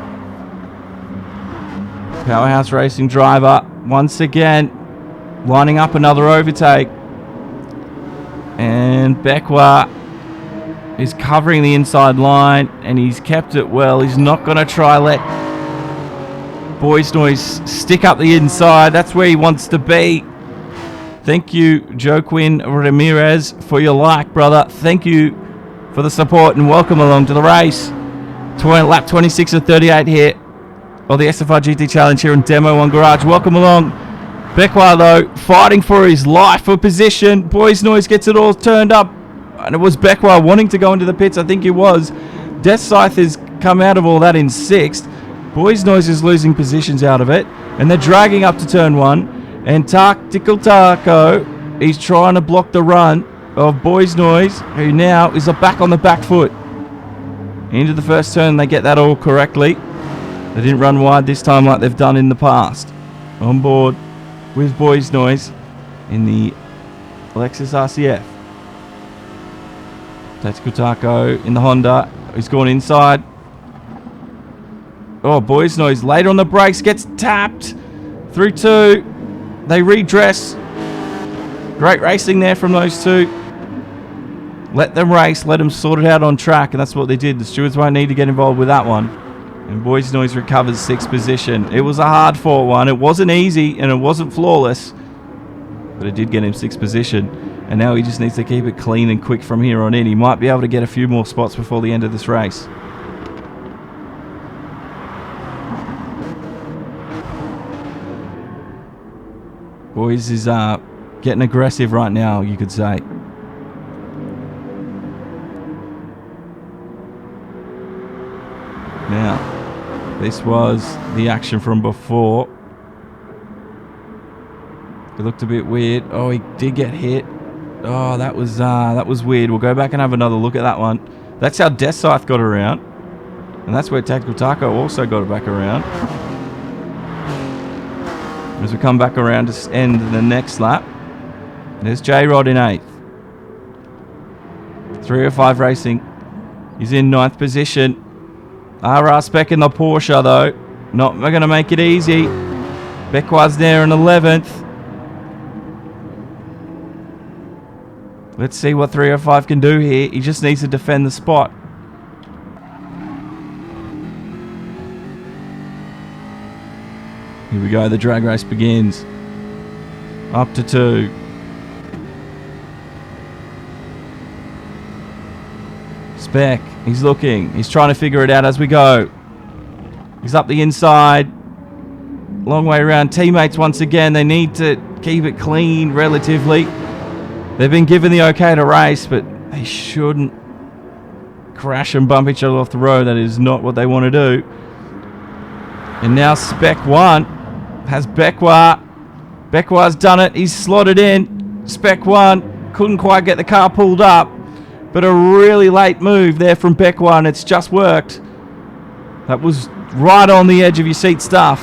Powerhouse Racing driver once again lining up another overtake. And Becwa is covering the inside line and he's kept it well. He's not going to try let Boys Noise stick up the inside. That's where he wants to be. Thank you, Joaquin Ramirez, for your like, brother. Thank you for the support and welcome along to the race. Lap 26 of 38 here. Or the SFR GT Challenge here in Demo 1 Garage. Welcome along. Becwa, though, fighting for his life for position. Boys Noise gets it all turned up. And it was Becwa wanting to go into the pits. I think he was. Death Scythe has come out of all that in 6th. Boys Noise is losing positions out of it. And they're dragging up to turn 1. And Tactical Taco, he's trying to block the run of Boys Noise, who now is back on the back foot. Into the first turn, they get that all correctly. They didn't run wide this time like they've done in the past. On board with Boys Noise in the Lexus RCF. Tactical Taco in the Honda. He's gone inside. Oh, Boys Noise later on the brakes gets tapped through 2. They redress. Great racing there from those two. Let them race. Let them sort it out on track. And that's what they did. The stewards won't need to get involved with that one. And Boys Noise recovers 6th position. It was a hard fought one. It wasn't easy and it wasn't flawless. But it did get him 6th position. And now he just needs to keep it clean and quick from here on in. He might be able to get a few more spots before the end of this race. Boys is getting aggressive right now, you could say. Now, this was the action from before. It looked a bit weird. Oh, he did get hit. Oh, that was weird. We'll go back and have another look at that one. That's how Death Scythe got around. And that's where Tactical Taco also got it back around. As we come back around to end the next lap, there's J-Rod in 8th. 305 Racing. He's in 9th position. RR Spec in the Porsche, though. Not going to make it easy. Becwa's there in 11th. Let's see what 305 can do here. He just needs to defend the spot. Here we go, the drag race begins. Up to 2. Spec, he's looking. He's trying to figure it out as we go. He's up the inside. Long way around. Teammates once again. They need to keep it clean relatively. They've been given the okay to race, but they shouldn't crash and bump each other off the road. That is not what they want to do. And now Spec 1 has Bekwa. Bekwa's done it. He's slotted in. Spec 1 couldn't quite get the car pulled up, but a really late move there from Bekwa, and it's just worked. That was right on the edge of your seat stuff,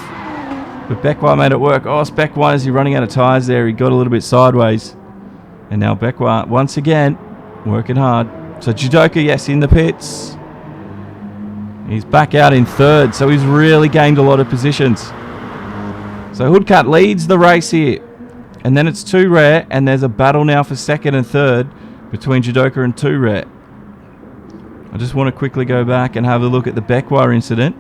but Bekwa made it work. Oh, Spec 1, is he running out of tyres there? He got a little bit sideways. And now Bekwa, once again, working hard. So Judoka, yes, in the pits. He's back out in third, so he's really gained a lot of positions. So Hoodcut leads the race here. And then it's 2 Rare, and there's a battle now for second and third between Judoka and 2 Rare. I just want to quickly go back and have a look at the Bekwa incident.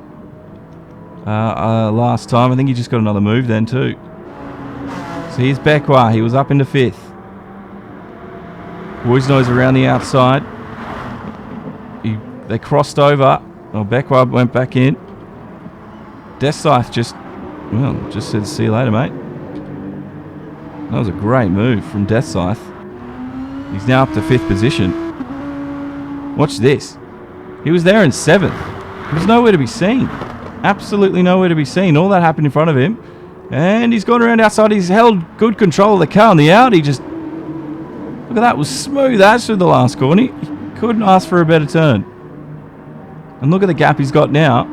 Last time, I think he just got another move then too. So here's Bekwa, he was up into 5th. Boys Noise around the outside. They crossed over. Well, Bekwa went back in. Death Scythe just said see you later, mate. That was a great move from Death Scythe. He's now up to 5th position. Watch this. He was there in 7th. He was nowhere to be seen. Absolutely nowhere to be seen. All that happened in front of him. And he's gone around outside. He's held good control of the car on the out. He just... Look at that. It was smooth as through the last corner. He couldn't ask for a better turn. And look at the gap he's got now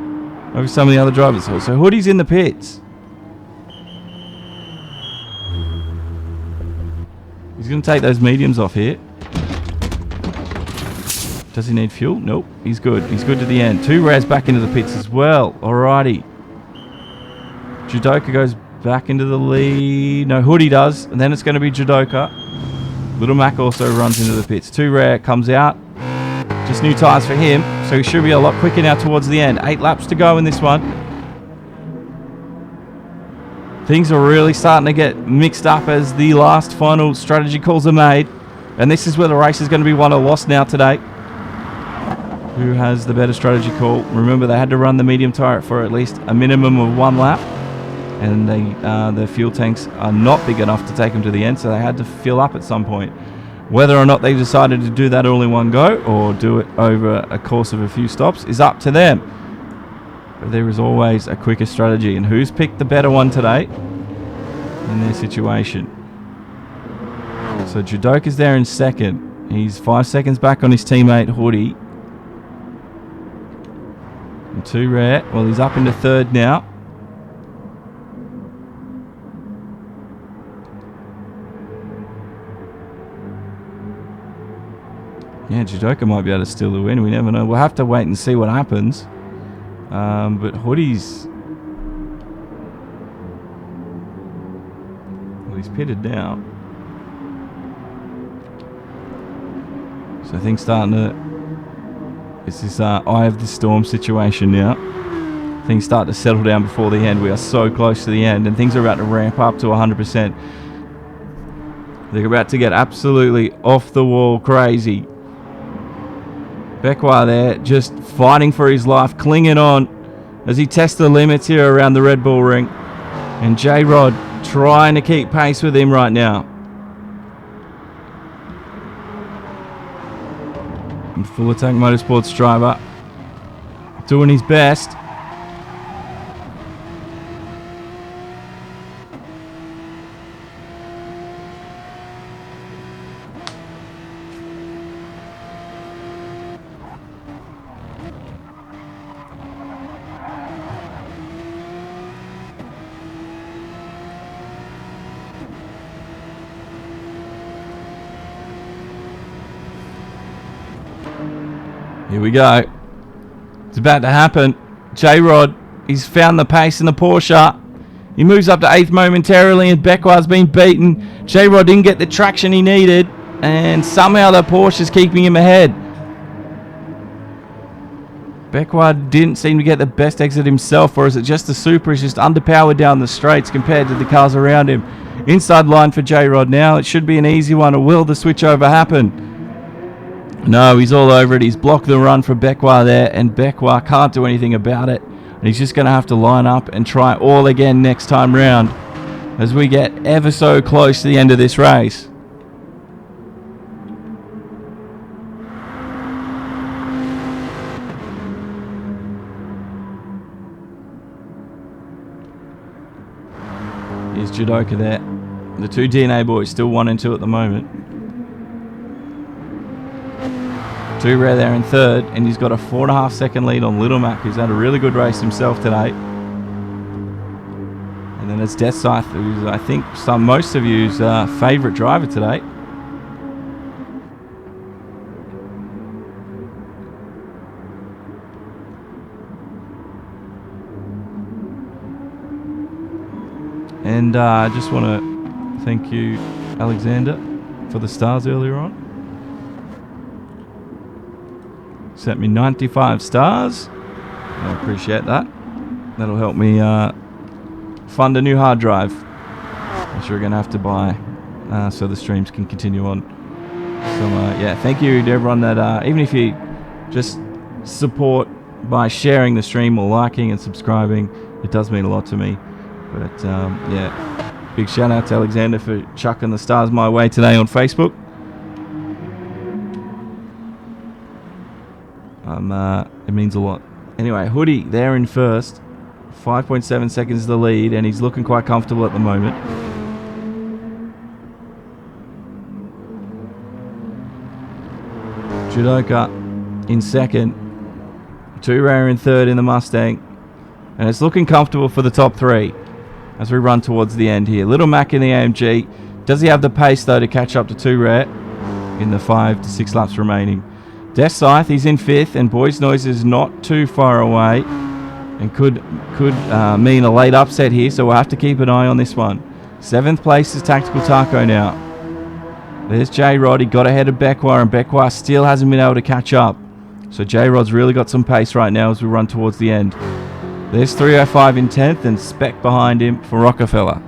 over some of the other drivers. So Hoodie's in the pits. He's going to take those mediums off here. Does he need fuel? Nope. He's good. He's good to the end. 2 Rares back into the pits as well. Alrighty. Judoka goes back into the lead. No, Hoodie does. And then it's going to be Judoka. Little Mac also runs into the pits. 2 Rare comes out. Just new tyres for him. So he should be a lot quicker now towards the end. 8 laps to go in this one. Things are really starting to get mixed up as the last final strategy calls are made. And this is where the race is going to be won or lost now today. Who has the better strategy call? Remember, they had to run the medium tyre for at least a minimum of 1 lap. And the fuel tanks are not big enough to take them to the end, so they had to fill up at some point. Whether or not they decided to do that all in one go or do it over a course of a few stops is up to them. But there is always a quicker strategy. And who's picked the better one today in their situation? So Judoka's there in second. He's 5 seconds back on his teammate Hoodie. And 2 Rare. Well, he's up into third now. Yeah, Judoka might be able to steal the win. We never know. We'll have to wait and see what happens. But Hoodie's... Well, he's pitted now. So things starting to... It's this eye of the storm situation now. Things start to settle down before the end. We are so close to the end, and things are about to ramp up to 100%. They're about to get absolutely off the wall crazy. Bekwa there, just fighting for his life, clinging on as he tests the limits here around the Red Bull ring. And J-Rod trying to keep pace with him right now. And Full Attack Motorsports driver doing his best. Here we go. It's about to happen. J-Rod, he's found the pace in the Porsche. He moves up to 8th momentarily, and Bekwa's been beaten. J-Rod didn't get the traction he needed, and somehow the Porsche's keeping him ahead. Bekwa didn't seem to get the best exit himself, or is it just the Supra is just underpowered down the straights compared to the cars around him? Inside line for J-Rod now. It should be an easy one, or will the switch over happen? No, he's all over it. He's blocked the run for Beckwar there, and Beckwar can't do anything about it. And he's just going to have to line up and try all again next time round as we get ever so close to the end of this race. Here's Judoka there. The two DNA boys still 1 and 2 at the moment. Too Rare there in third, and he's got a 4.5 second lead on Little Mac, who's had a really good race himself today. And then it's Death Scythe, who's I think most of you's favourite driver today. And I just want to thank you, Alexander, for the stars earlier on. Sent me 95 stars. I appreciate that. That'll help me fund a new hard drive, which we're going to have to buy so the streams can continue on. So yeah, thank you to everyone that, even if you just support by sharing the stream or liking and subscribing, it does mean a lot to me. But yeah, big shout out to Alexander for chucking the stars my way today on Facebook. It means a lot. Anyway, Hoodie there in first. 5.7 seconds the lead, and he's looking quite comfortable at the moment. Judoka in second. Too Rare in third in the Mustang. And it's looking comfortable for the top three as we run towards the end here. Little Mac in the AMG. Does he have the pace, though, to catch up to Too Rare in the 5 to 6 laps remaining? Death Scythe, he's in fifth, and Boys Noise is not too far away and could mean a late upset here, so we'll have to keep an eye on this one. 7th place is Tactical Taco now. There's J-Rod. He got ahead of Beckwar, and Beckwar still hasn't been able to catch up. So J-Rod's really got some pace right now as we run towards the end. There's 305 in 10th and Spec behind him for Rockefeller.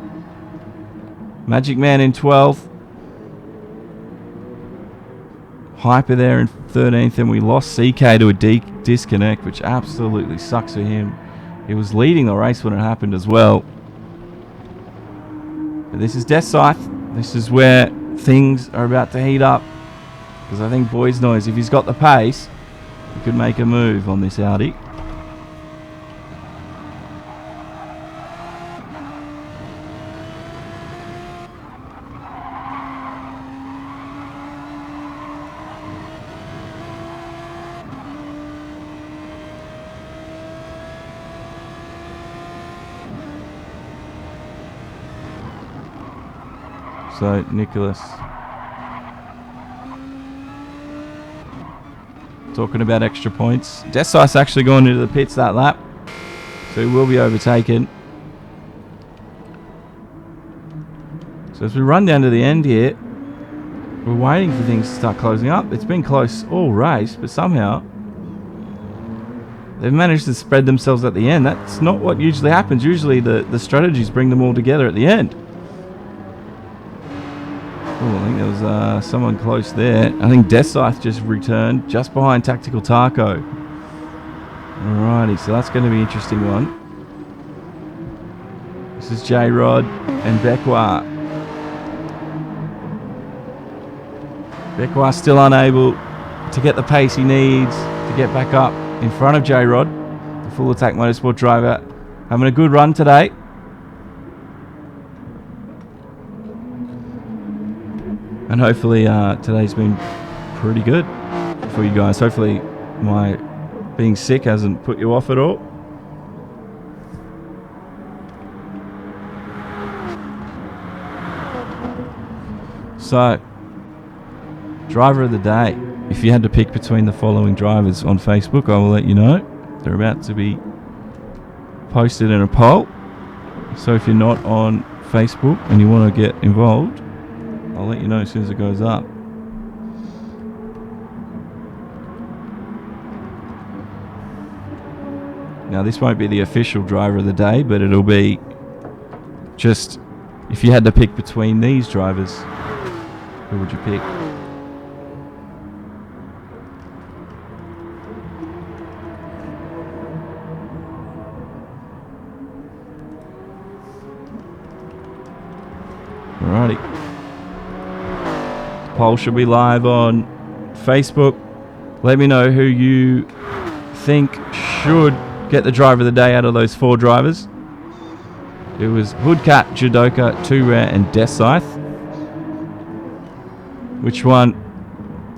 Magic Man in 12th. Hyper there in 13th, and we lost CK to a disconnect, which absolutely sucks for him. He was leading the race when it happened as well. But this is Death Scythe. This is where things are about to heat up, because I think Boys Noise, if he's got the pace, he could make a move on this Audi. So Nicholas talking about extra points. Death Scythe's actually going into the pits that lap, so he will be overtaken. So as we run down to the end here, we're waiting for things to start closing up. It's been close all race, but somehow they've managed to spread themselves at the end. That's not what usually happens. Usually the strategies bring them all together at the end. Oh, I think there was someone close there. I think Death Scythe just returned just behind Tactical Taco. Alrighty, so that's going to be an interesting one. This is J-Rod and Beckwar. Beckwar still unable to get the pace he needs to get back up in front of J-Rod, the Full Attack Motorsport driver. Having a good run today. And hopefully today's been pretty good for you guys. Hopefully my being sick hasn't put you off at all. So, driver of the day. If you had to pick between the following drivers on Facebook, I will let you know. They're about to be posted in a poll. So if you're not on Facebook and you want to get involved, I'll let you know as soon as it goes up. Now this won't be the official driver of the day, but it'll be just if you had to pick between these drivers, who would you pick? Alrighty. The poll should be live on Facebook. Let me know who you think should get the driver of the day out of those 4 drivers. It was Hoodcat, Judoka, 2Rare, and Deathscythe. Which one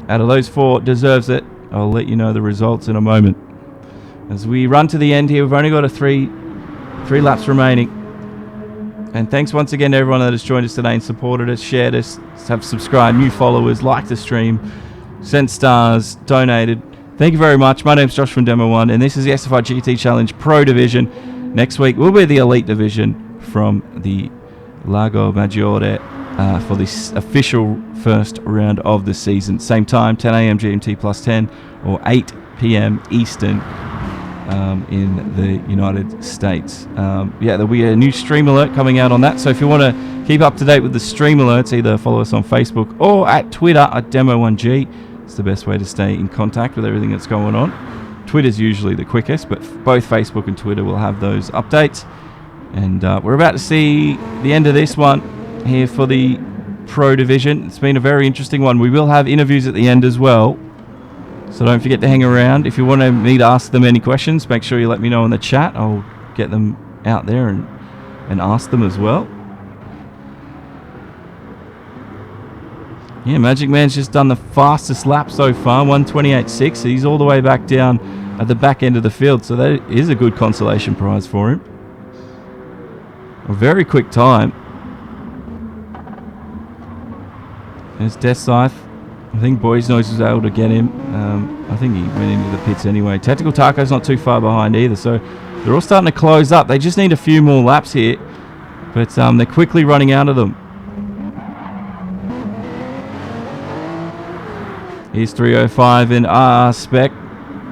out of those 4 deserves it? I'll let you know the results in a moment. As we run to the end here, we've only got a three laps remaining. And thanks once again to everyone that has joined us today and supported us, shared us, have subscribed, new followers, liked the stream, sent stars, donated. Thank you very much. My name's Josh from Demo 1, and this is the SFR GT Challenge Pro Division. Next week will be the Elite Division from the Lago Maggiore for this official first round of the season. Same time, 10 a.m. GMT plus 10 or 8 p.m. Eastern in the United States. There'll be a new stream alert coming out on that. So if you want to keep up to date with the stream alerts, either follow us on Facebook or at Twitter at Demo1G. It's the best way to stay in contact with everything that's going on. Twitter's usually the quickest, but both Facebook and Twitter will have those updates. And we're about to see the end of this one here for the Pro Division. It's been a very interesting one. We will have interviews at the end as well, so don't forget to hang around. If you want me to ask them any questions, make sure you let me know in the chat. I'll get them out there and ask them as well. Yeah, Magic Man's just done the fastest lap so far, 1:28.6. He's all the way back down at the back end of the field, so that is a good consolation prize for him. A very quick time. There's Deathscythe. I think Boys Noise was able to get him. I think he went into the pits anyway. Tactical Taco's not too far behind either, so they're all starting to close up. They just need a few more laps here, but they're quickly running out of them. Here's 305 in Spec.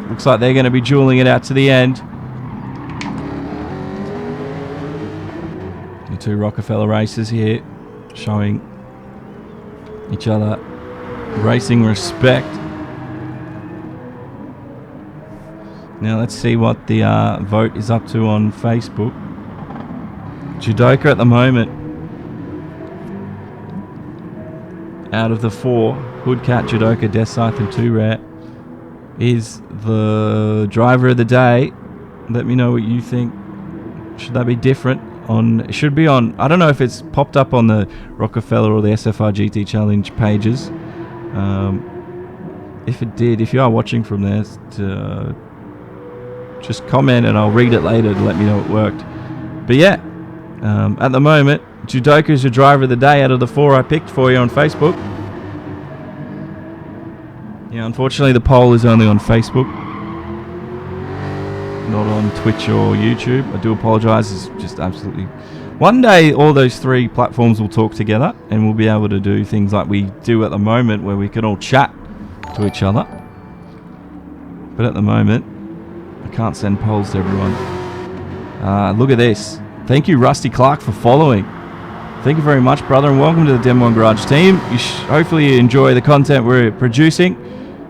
Looks like they're going to be dueling it out to the end. The 2 Rockefeller racers here showing each other racing respect. Now let's see what the vote is up to on Facebook. Judoka at the moment, out of the 4, Hoodcat, Judoka, Deathscythe, and 2Rare, is the driver of the day. Let me know what you think. Should that be different? It should be on. I don't know if it's popped up on the Rockefeller or the SFR GT Challenge pages. If it did, if you are watching from there, just comment and I'll read it later to let me know it worked. But yeah, at the moment, Judoka is your driver of the day out of the 4 I picked for you on Facebook. Yeah, unfortunately the poll is only on Facebook, not on Twitch or YouTube. I do apologise. It's just absolutely... One day all those 3 platforms will talk together and we'll be able to do things like we do at the moment where we can all chat to each other. But at the moment, I can't send polls to everyone. Look at this. Thank you, Rusty Clark, for following. Thank you very much, brother, and welcome to the Demo 1 Garage team. Hopefully you enjoy the content we're producing.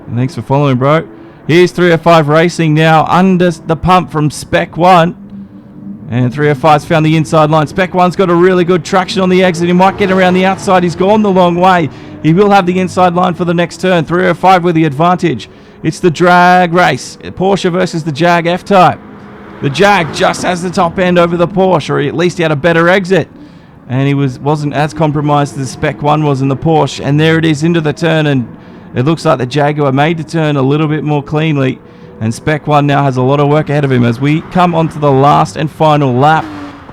And thanks for following, bro. Here's 305 Racing now under the pump from Spec 1. And 305's found the inside line. Spec 1's got a really good traction on the exit. He might get around the outside. He's gone the long way. He will have the inside line for the next turn. 305 with the advantage. It's the drag race. Porsche versus the Jag F-Type. The Jag just has the top end over the Porsche, or at least he had a better exit. And he wasn't as compromised as Spec 1 was in the Porsche. And there it is into the turn, and it looks like the Jaguar made the turn a little bit more cleanly. And Spec 1 now has a lot of work ahead of him as we come onto the last and final lap.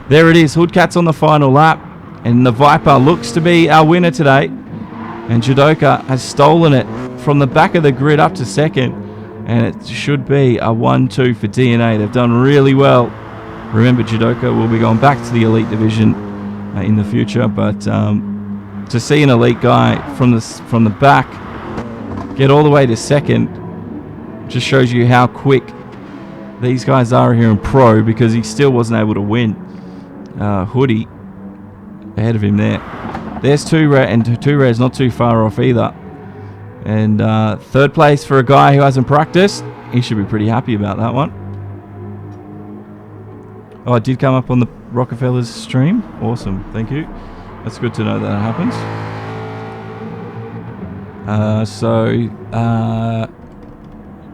There it is. Hoodcat's on the final lap. And the Viper looks to be our winner today. And Judoka has stolen it from the back of the grid up to second. And it should be a 1-2 for DNA. They've done really well. Remember, Judoka will be going back to the Elite Division in the future. But to see an Elite guy from the back get all the way to second just shows you how quick these guys are here in Pro, because he still wasn't able to win. Hoodie ahead of him there. There's 2Rare, and 2Rare's not too far off either. And third place for a guy who hasn't practiced. He should be pretty happy about that one. Oh, it did come up on the Rockefeller's stream. Awesome, thank you. That's good to know that happens.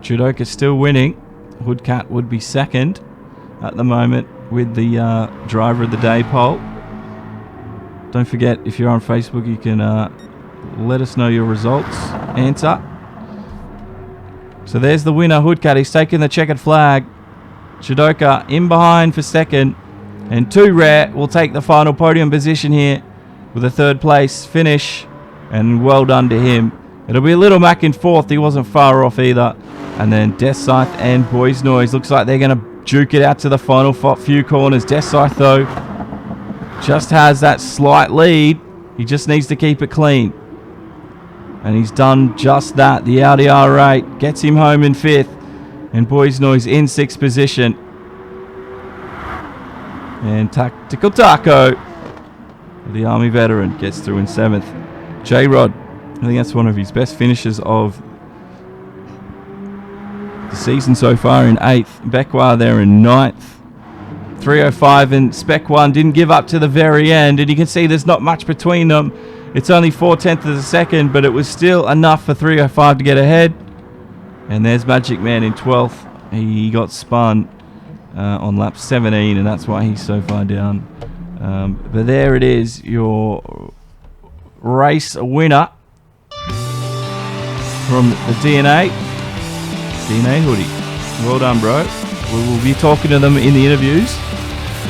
Judoka's still winning. Hoodcat would be second at the moment with the driver of the day poll. Don't forget, if you're on Facebook, you can let us know your results. Answer. So there's the winner, Hoodcat. He's taking the checkered flag. Judoka in behind for second. And 2 Rare will take the final podium position here with a 3rd place finish. And well done to him. It'll be a little Mac in 4th. He wasn't far off either. And then Death Scythe and Boys Noise. Looks like they're going to juke it out to the final few corners. Death Scythe, though, just has that slight lead. He just needs to keep it clean. And he's done just that. The Audi R8 gets him home in 5th. And Boys Noise in 6th position. And Tactical Taco, the Army veteran, gets through in 7th. J-Rod, I think that's one of his best finishes of the season so far, in 8th. Beckwar there in 9th. 305 and Spec 1 didn't give up to the very end. And you can see there's not much between them. It's only 4/10 of a second, but it was still enough for 305 to get ahead. And there's Magic Man in 12th. He got spun on lap 17, and that's why he's so far down. But there it is, your race winner from the DNA hoodie. Well done, bro. We will be talking to them in the interviews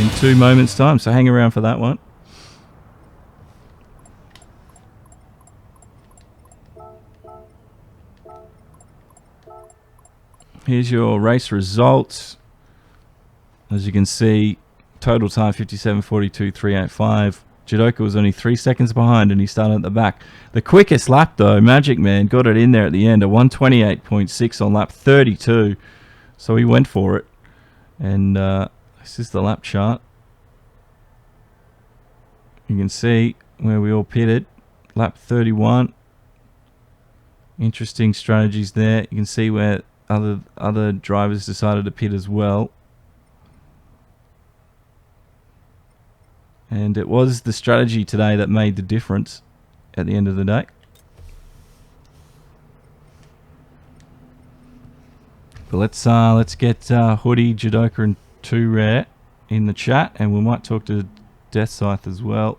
in 2 moments' time, so hang around for that one. Here's your race results. As you can see, total time 57:42.385. Judoka was only 3 seconds behind, and he started at the back. The quickest lap, though, Magic Man got it in there at the end, a 1:28.6 on lap 32. So he went for it. And this is the lap chart. You can see where we all pitted. Lap 31. Interesting strategies there. You can see where other drivers decided to pit as well. And it was the strategy today that made the difference at the end of the day. But let's get Hoodie, Judoka, and 2 Rare in the chat, and we might talk to Death Scythe as well.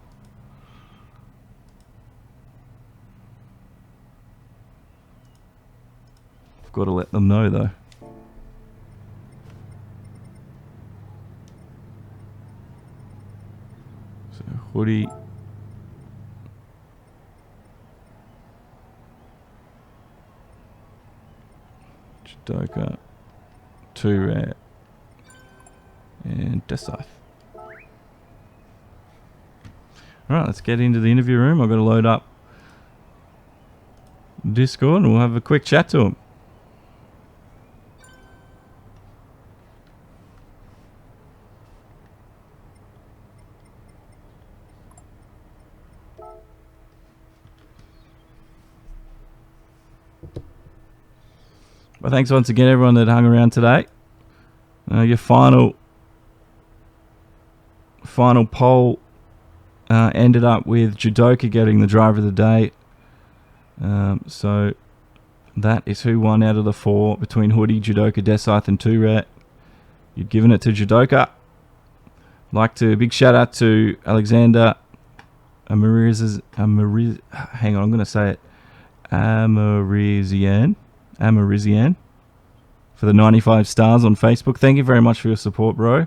I've got to let them know though. So Hoodie, Judoka, 2 Rare, and Death Scythe. Alright, let's get into the interview room. I've got to load up Discord and we'll have a quick chat to him. Well, thanks once again, everyone that hung around today. Your final poll ended up with Judoka getting the driver of the day. So that is who won out of the 4 between Hoodie, Judoka, Death Scythe, and 2 Rare. You'd given it to Judoka. Big shout out to Alexander Amarizian. Hang on, I'm going to say it. Amarizian for the 95 stars on Facebook. Thank you very much for your support, bro.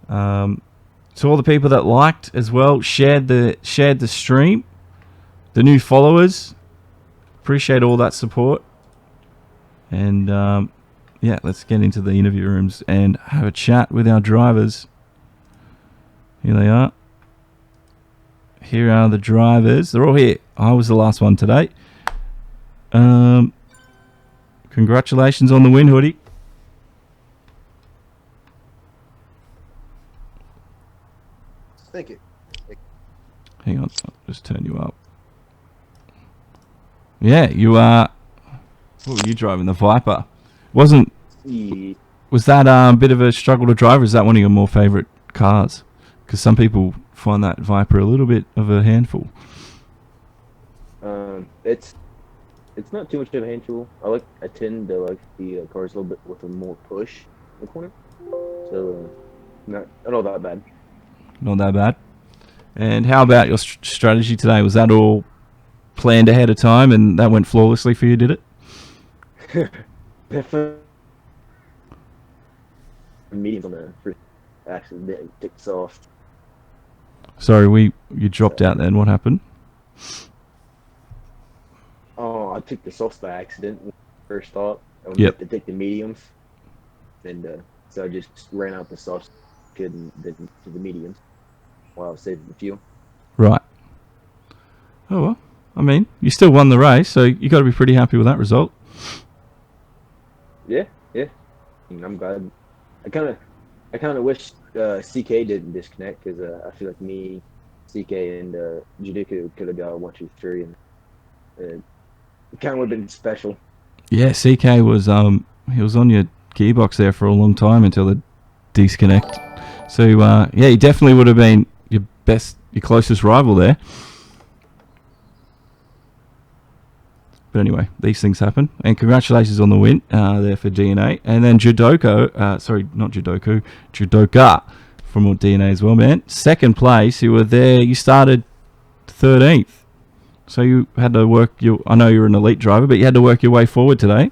To all the people that liked as well, shared the stream, the new followers, appreciate all that support. And yeah, let's get into the interview rooms and have a chat with our drivers. Here they are. Here are the drivers. They're all here. I was the last one today. Congratulations on the win, Hoodie. Thank you. Hang on, I'll just turn you up. Yeah, you are. What were you driving? The Viper. Was that a bit of a struggle to drive, or is that one of your more favourite cars? Because some people find that Viper a little bit of a handful. It's not too much of a handful. I tend to like the cars a little bit with a more push in the corner. So not all that bad. Not that bad. And how about your strategy today? Was that all planned ahead of time and that went flawlessly for you, did it? Definitely. Mediums on the first accident ticked soft. Sorry, you dropped out then. What happened? Oh, I took the softs by accident when I first thought. I was Yep. to take the mediums, and so I just ran out the softs, couldn't then to the mediums while I was saving the fuel. Right. Oh well. I mean, you still won the race, so you got to be pretty happy with that result. Yeah. I'm glad. I kind of wish CK didn't disconnect because I feel like me, CK, and Judiku could have got 1, 2, 3, and it kind of would have been special. Yeah, CK was he was on your gearbox there for a long time until the disconnect. So yeah, he definitely would have been your closest rival there. But anyway, these things happen. And congratulations on the win there for DNA. And then Judoka from DNA as well, man. Second place, you were there. You started 13th. So you had to work I know you're an elite driver, but you had to work your way forward today.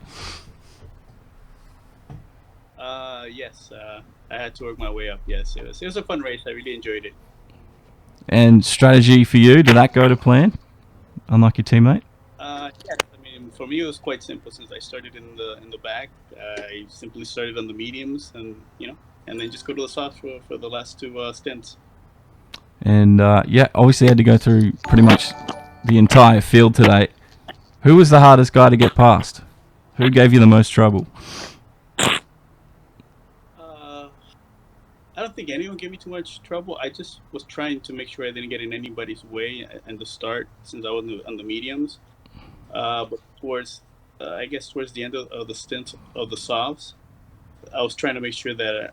Yes. I had to work my way up. Yes, it was a fun race. I really enjoyed it. And strategy for you, did that go to plan? Unlike your teammate? Yes. I mean, for me, it was quite simple since I started in the back. I simply started on the mediums, and then just go to the softs for the last two stints. And yeah, obviously had to go through pretty much the entire field today. Who was the hardest guy to get past? Who gave you the most trouble? I don't think anyone gave me too much trouble. I just was trying to make sure I didn't get in anybody's way at the start since I was on the mediums. But towards the end of the stint of the softs, I was trying to make sure that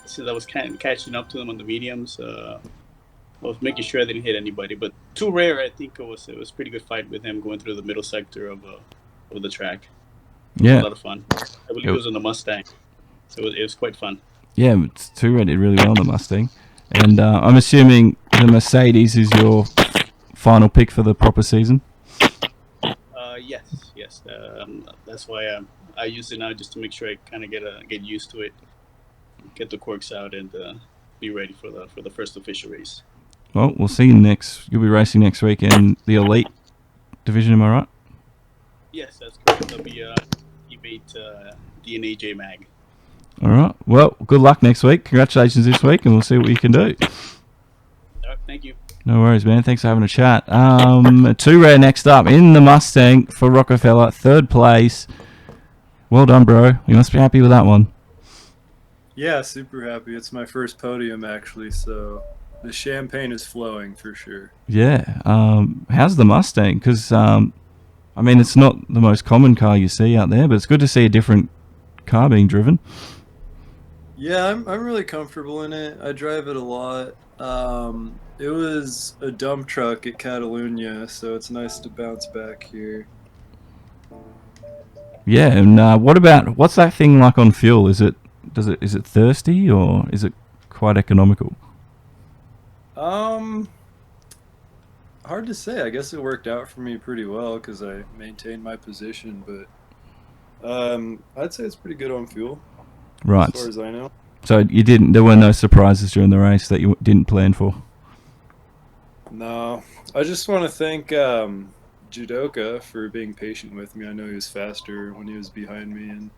since I was catching up to them on the mediums, I was making sure I didn't hit anybody. But too rare, I think it was a pretty good fight with him going through the middle sector of the track. Yeah, a lot of fun. I believe it was on the Mustang, so it was quite fun. Yeah, Two did really well on the Mustang. And I'm assuming the Mercedes is your final pick for the proper season? Yes. That's why I use it now, just to make sure I kind of get used to it, get the quirks out, and be ready for the first official race. Well, we'll see you next. You'll be racing next week in the Elite division, am I right? Yes, that's correct. I'll be teammate DNA J Mag. All right. Well, good luck next week. Congratulations this week, and we'll see what you can do. All right, thank you. No worries, man. Thanks for having a chat. Two rare next up in the Mustang for Rockefeller, third place. Well done, bro. You must be happy with that one. Yeah, super happy. It's my first podium, actually, so the champagne is flowing for sure. Yeah. How's the Mustang? Because, I mean, it's not the most common car you see out there, but it's good to see a different car being driven. Yeah, I'm really comfortable in it. I drive it a lot. It was a dump truck at Catalunya, so it's nice to bounce back here. Yeah, and what's that thing like on fuel? Is it thirsty or is it quite economical? Hard to say. I guess it worked out for me pretty well because I maintained my position, but I'd say it's pretty good on fuel. Right. As far as I know. So there were no surprises during the race that you didn't plan for? No. I just want to thank Judoka for being patient with me. I know he was faster when he was behind me and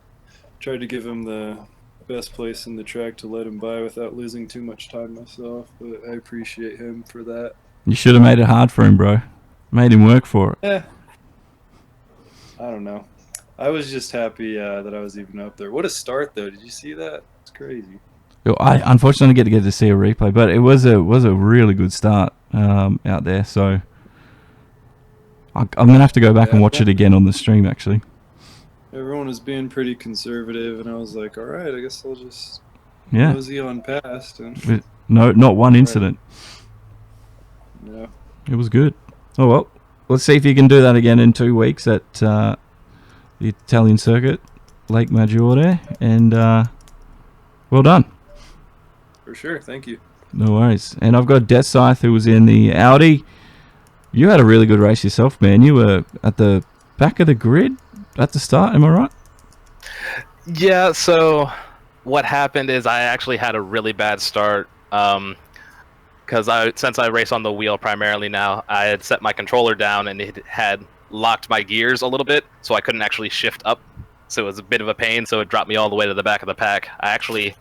tried to give him the best place in the track to let him by without losing too much time myself, but I appreciate him for that. You should have made it hard for him, bro. Made him work for it. Yeah. I don't know. I was just happy that I was even up there. What a start, though. Did you see that? It's crazy. I unfortunately didn't get to see a replay, but it was a really good start out there. So I'm gonna have to go back and watch it again on the stream. Actually, everyone was being pretty conservative, and I was like, "All right, I guess I'll just mosey on past." And No, not one incident. Yeah. It was good. Oh well, let's see if you can do that again in 2 weeks at the Italian circuit, Lake Maggiore, and well done. For sure. Thank you. No worries. And I've got Death Scythe, who was in the Audi. You had a really good race yourself, man. You were at the back of the grid at the start, am I right? Yeah, so what happened is I actually had a really bad start. Because since I race on the wheel primarily now, I had set my controller down and it had locked my gears a little bit, so I couldn't actually shift up. So it was a bit of a pain, so it dropped me all the way to the back of the pack. I actually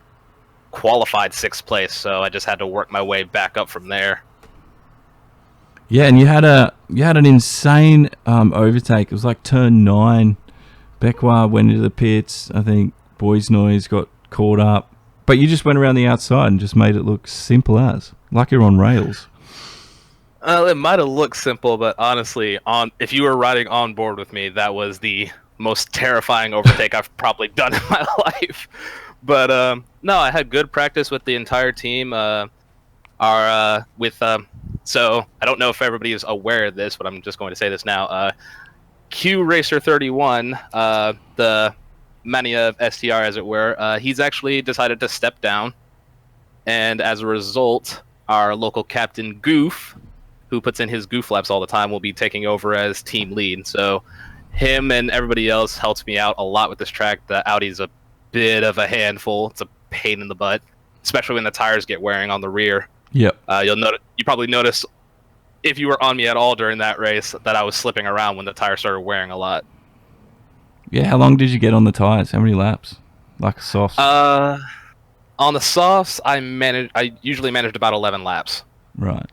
qualified 6th place, so I just had to work my way back up from there. Yeah, and you had an insane overtake. It was like turn 9. Becquart went into the pits. I think Boys Noise got caught up. But you just went around the outside and just made it look simple as. Like you're on rails. It might have looked simple, but honestly, if you were riding on board with me, that was the most terrifying overtake I've probably done in my life. But no, I had good practice with the entire team. So I don't know if everybody is aware of this, but I'm just going to say this now. Q Racer 31, the Mania of STR, as it were, he's actually decided to step down, and as a result, our local captain Goof, who puts in his goof laps all the time, will be taking over as team lead. So him and everybody else helps me out a lot with this track. The Audi's a bit of a handful. It's a pain in the butt, especially when the tires get wearing on the rear. Yep. You probably notice if you were on me at all during that race that I was slipping around when the tires started wearing a lot. Yeah, how long did you get on the tires? How many laps? Like softs? On the softs, I usually managed about 11 laps. Right.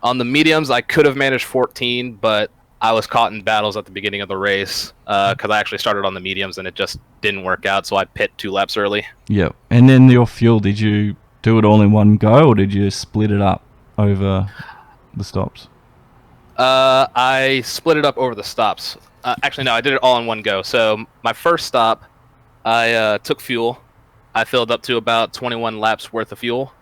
On the mediums, I could have managed 14, but I was caught in battles at the beginning of the race because I actually started on the mediums and it just didn't work out, so I pit 2 laps early. Yep. And then your fuel, did you do it all in one go, or did you split it up over the stops? I split it up over the stops. Actually, no, I did it all in one go. So my first stop, I took fuel. I filled up to about 21 laps worth of fuel,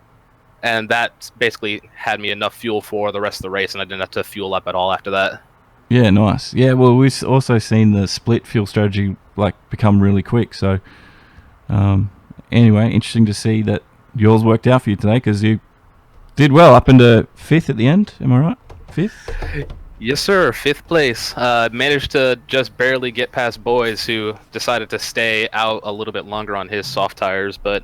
and that basically had me enough fuel for the rest of the race, and I didn't have to fuel up at all after that. Yeah, nice. Yeah, well, we've also seen the split fuel strategy become really quick. So anyway, interesting to see that yours worked out for you today, because you did well up into 5th at the end. Am I right? 5th? Yes, sir. 5th place. Managed to just barely get past Boys, who decided to stay out a little bit longer on his soft tires. But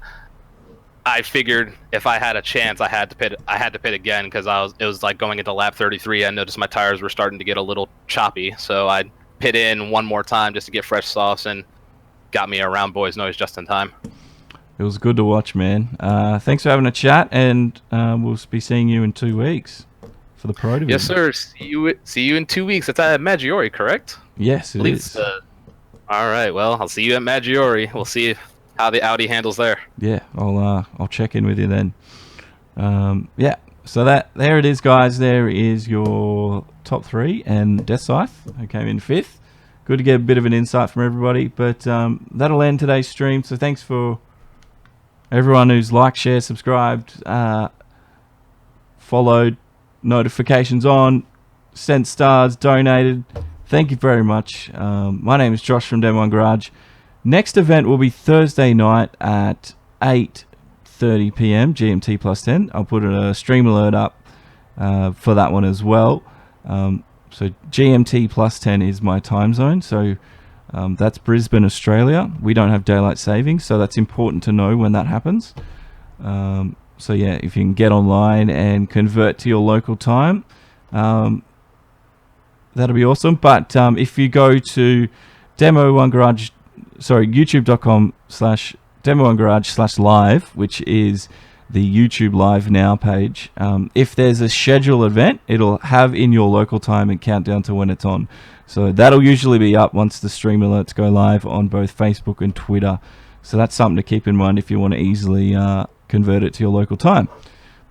I figured if I had a chance, I had to pit again, because it was like going into lap 33. I noticed my tires were starting to get a little choppy, so I pit in one more time just to get fresh softs, and got me around Boys Noise just in time. It was good to watch, man. Thanks for having a chat, and we'll be seeing you in 2 weeks for the Pro Division. Yes, sir. See you in 2 weeks. It's at Maggiore, correct? Yes, it is. All right. Well, I'll see you at Maggiore. We'll see how the Audi handles there. Yeah, I'll check in with you then. Yeah. So there it is, guys. There is your top 3, and Death Scythe, who came in 5th. Good to get a bit of an insight from everybody. But that'll end today's stream. So thanks for everyone who's liked, shared, subscribed, followed, notifications on, sent stars, donated. Thank you very much. My name is Josh from Demo 1 Garage. Next event will be Thursday night at 8:30 p.m. GMT plus 10. I'll put a stream alert up for that one as well. So GMT plus 10 is my time zone. So that's Brisbane, Australia. We don't have daylight savings, so that's important to know when that happens. So yeah, if you can get online and convert to your local time, that'll be awesome. But if you go to youtube.com/demo1garage/live, which is the YouTube Live Now page, if there's a scheduled event, it'll have in your local time and count down to when it's on. So that'll usually be up once the stream alerts go live on both Facebook and Twitter. So that's something to keep in mind if you want to easily convert it to your local time.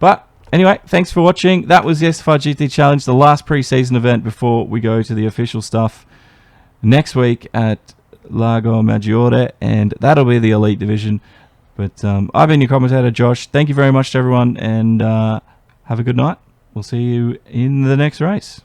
But anyway, thanks for watching. That was the SFR GT Challenge, the last pre-season event before we go to the official stuff next week at Lago Maggiore, and that'll be the Elite Division. But I've been your commentator, Josh. Thank you very much to everyone, and have a good night. We'll see you in the next race.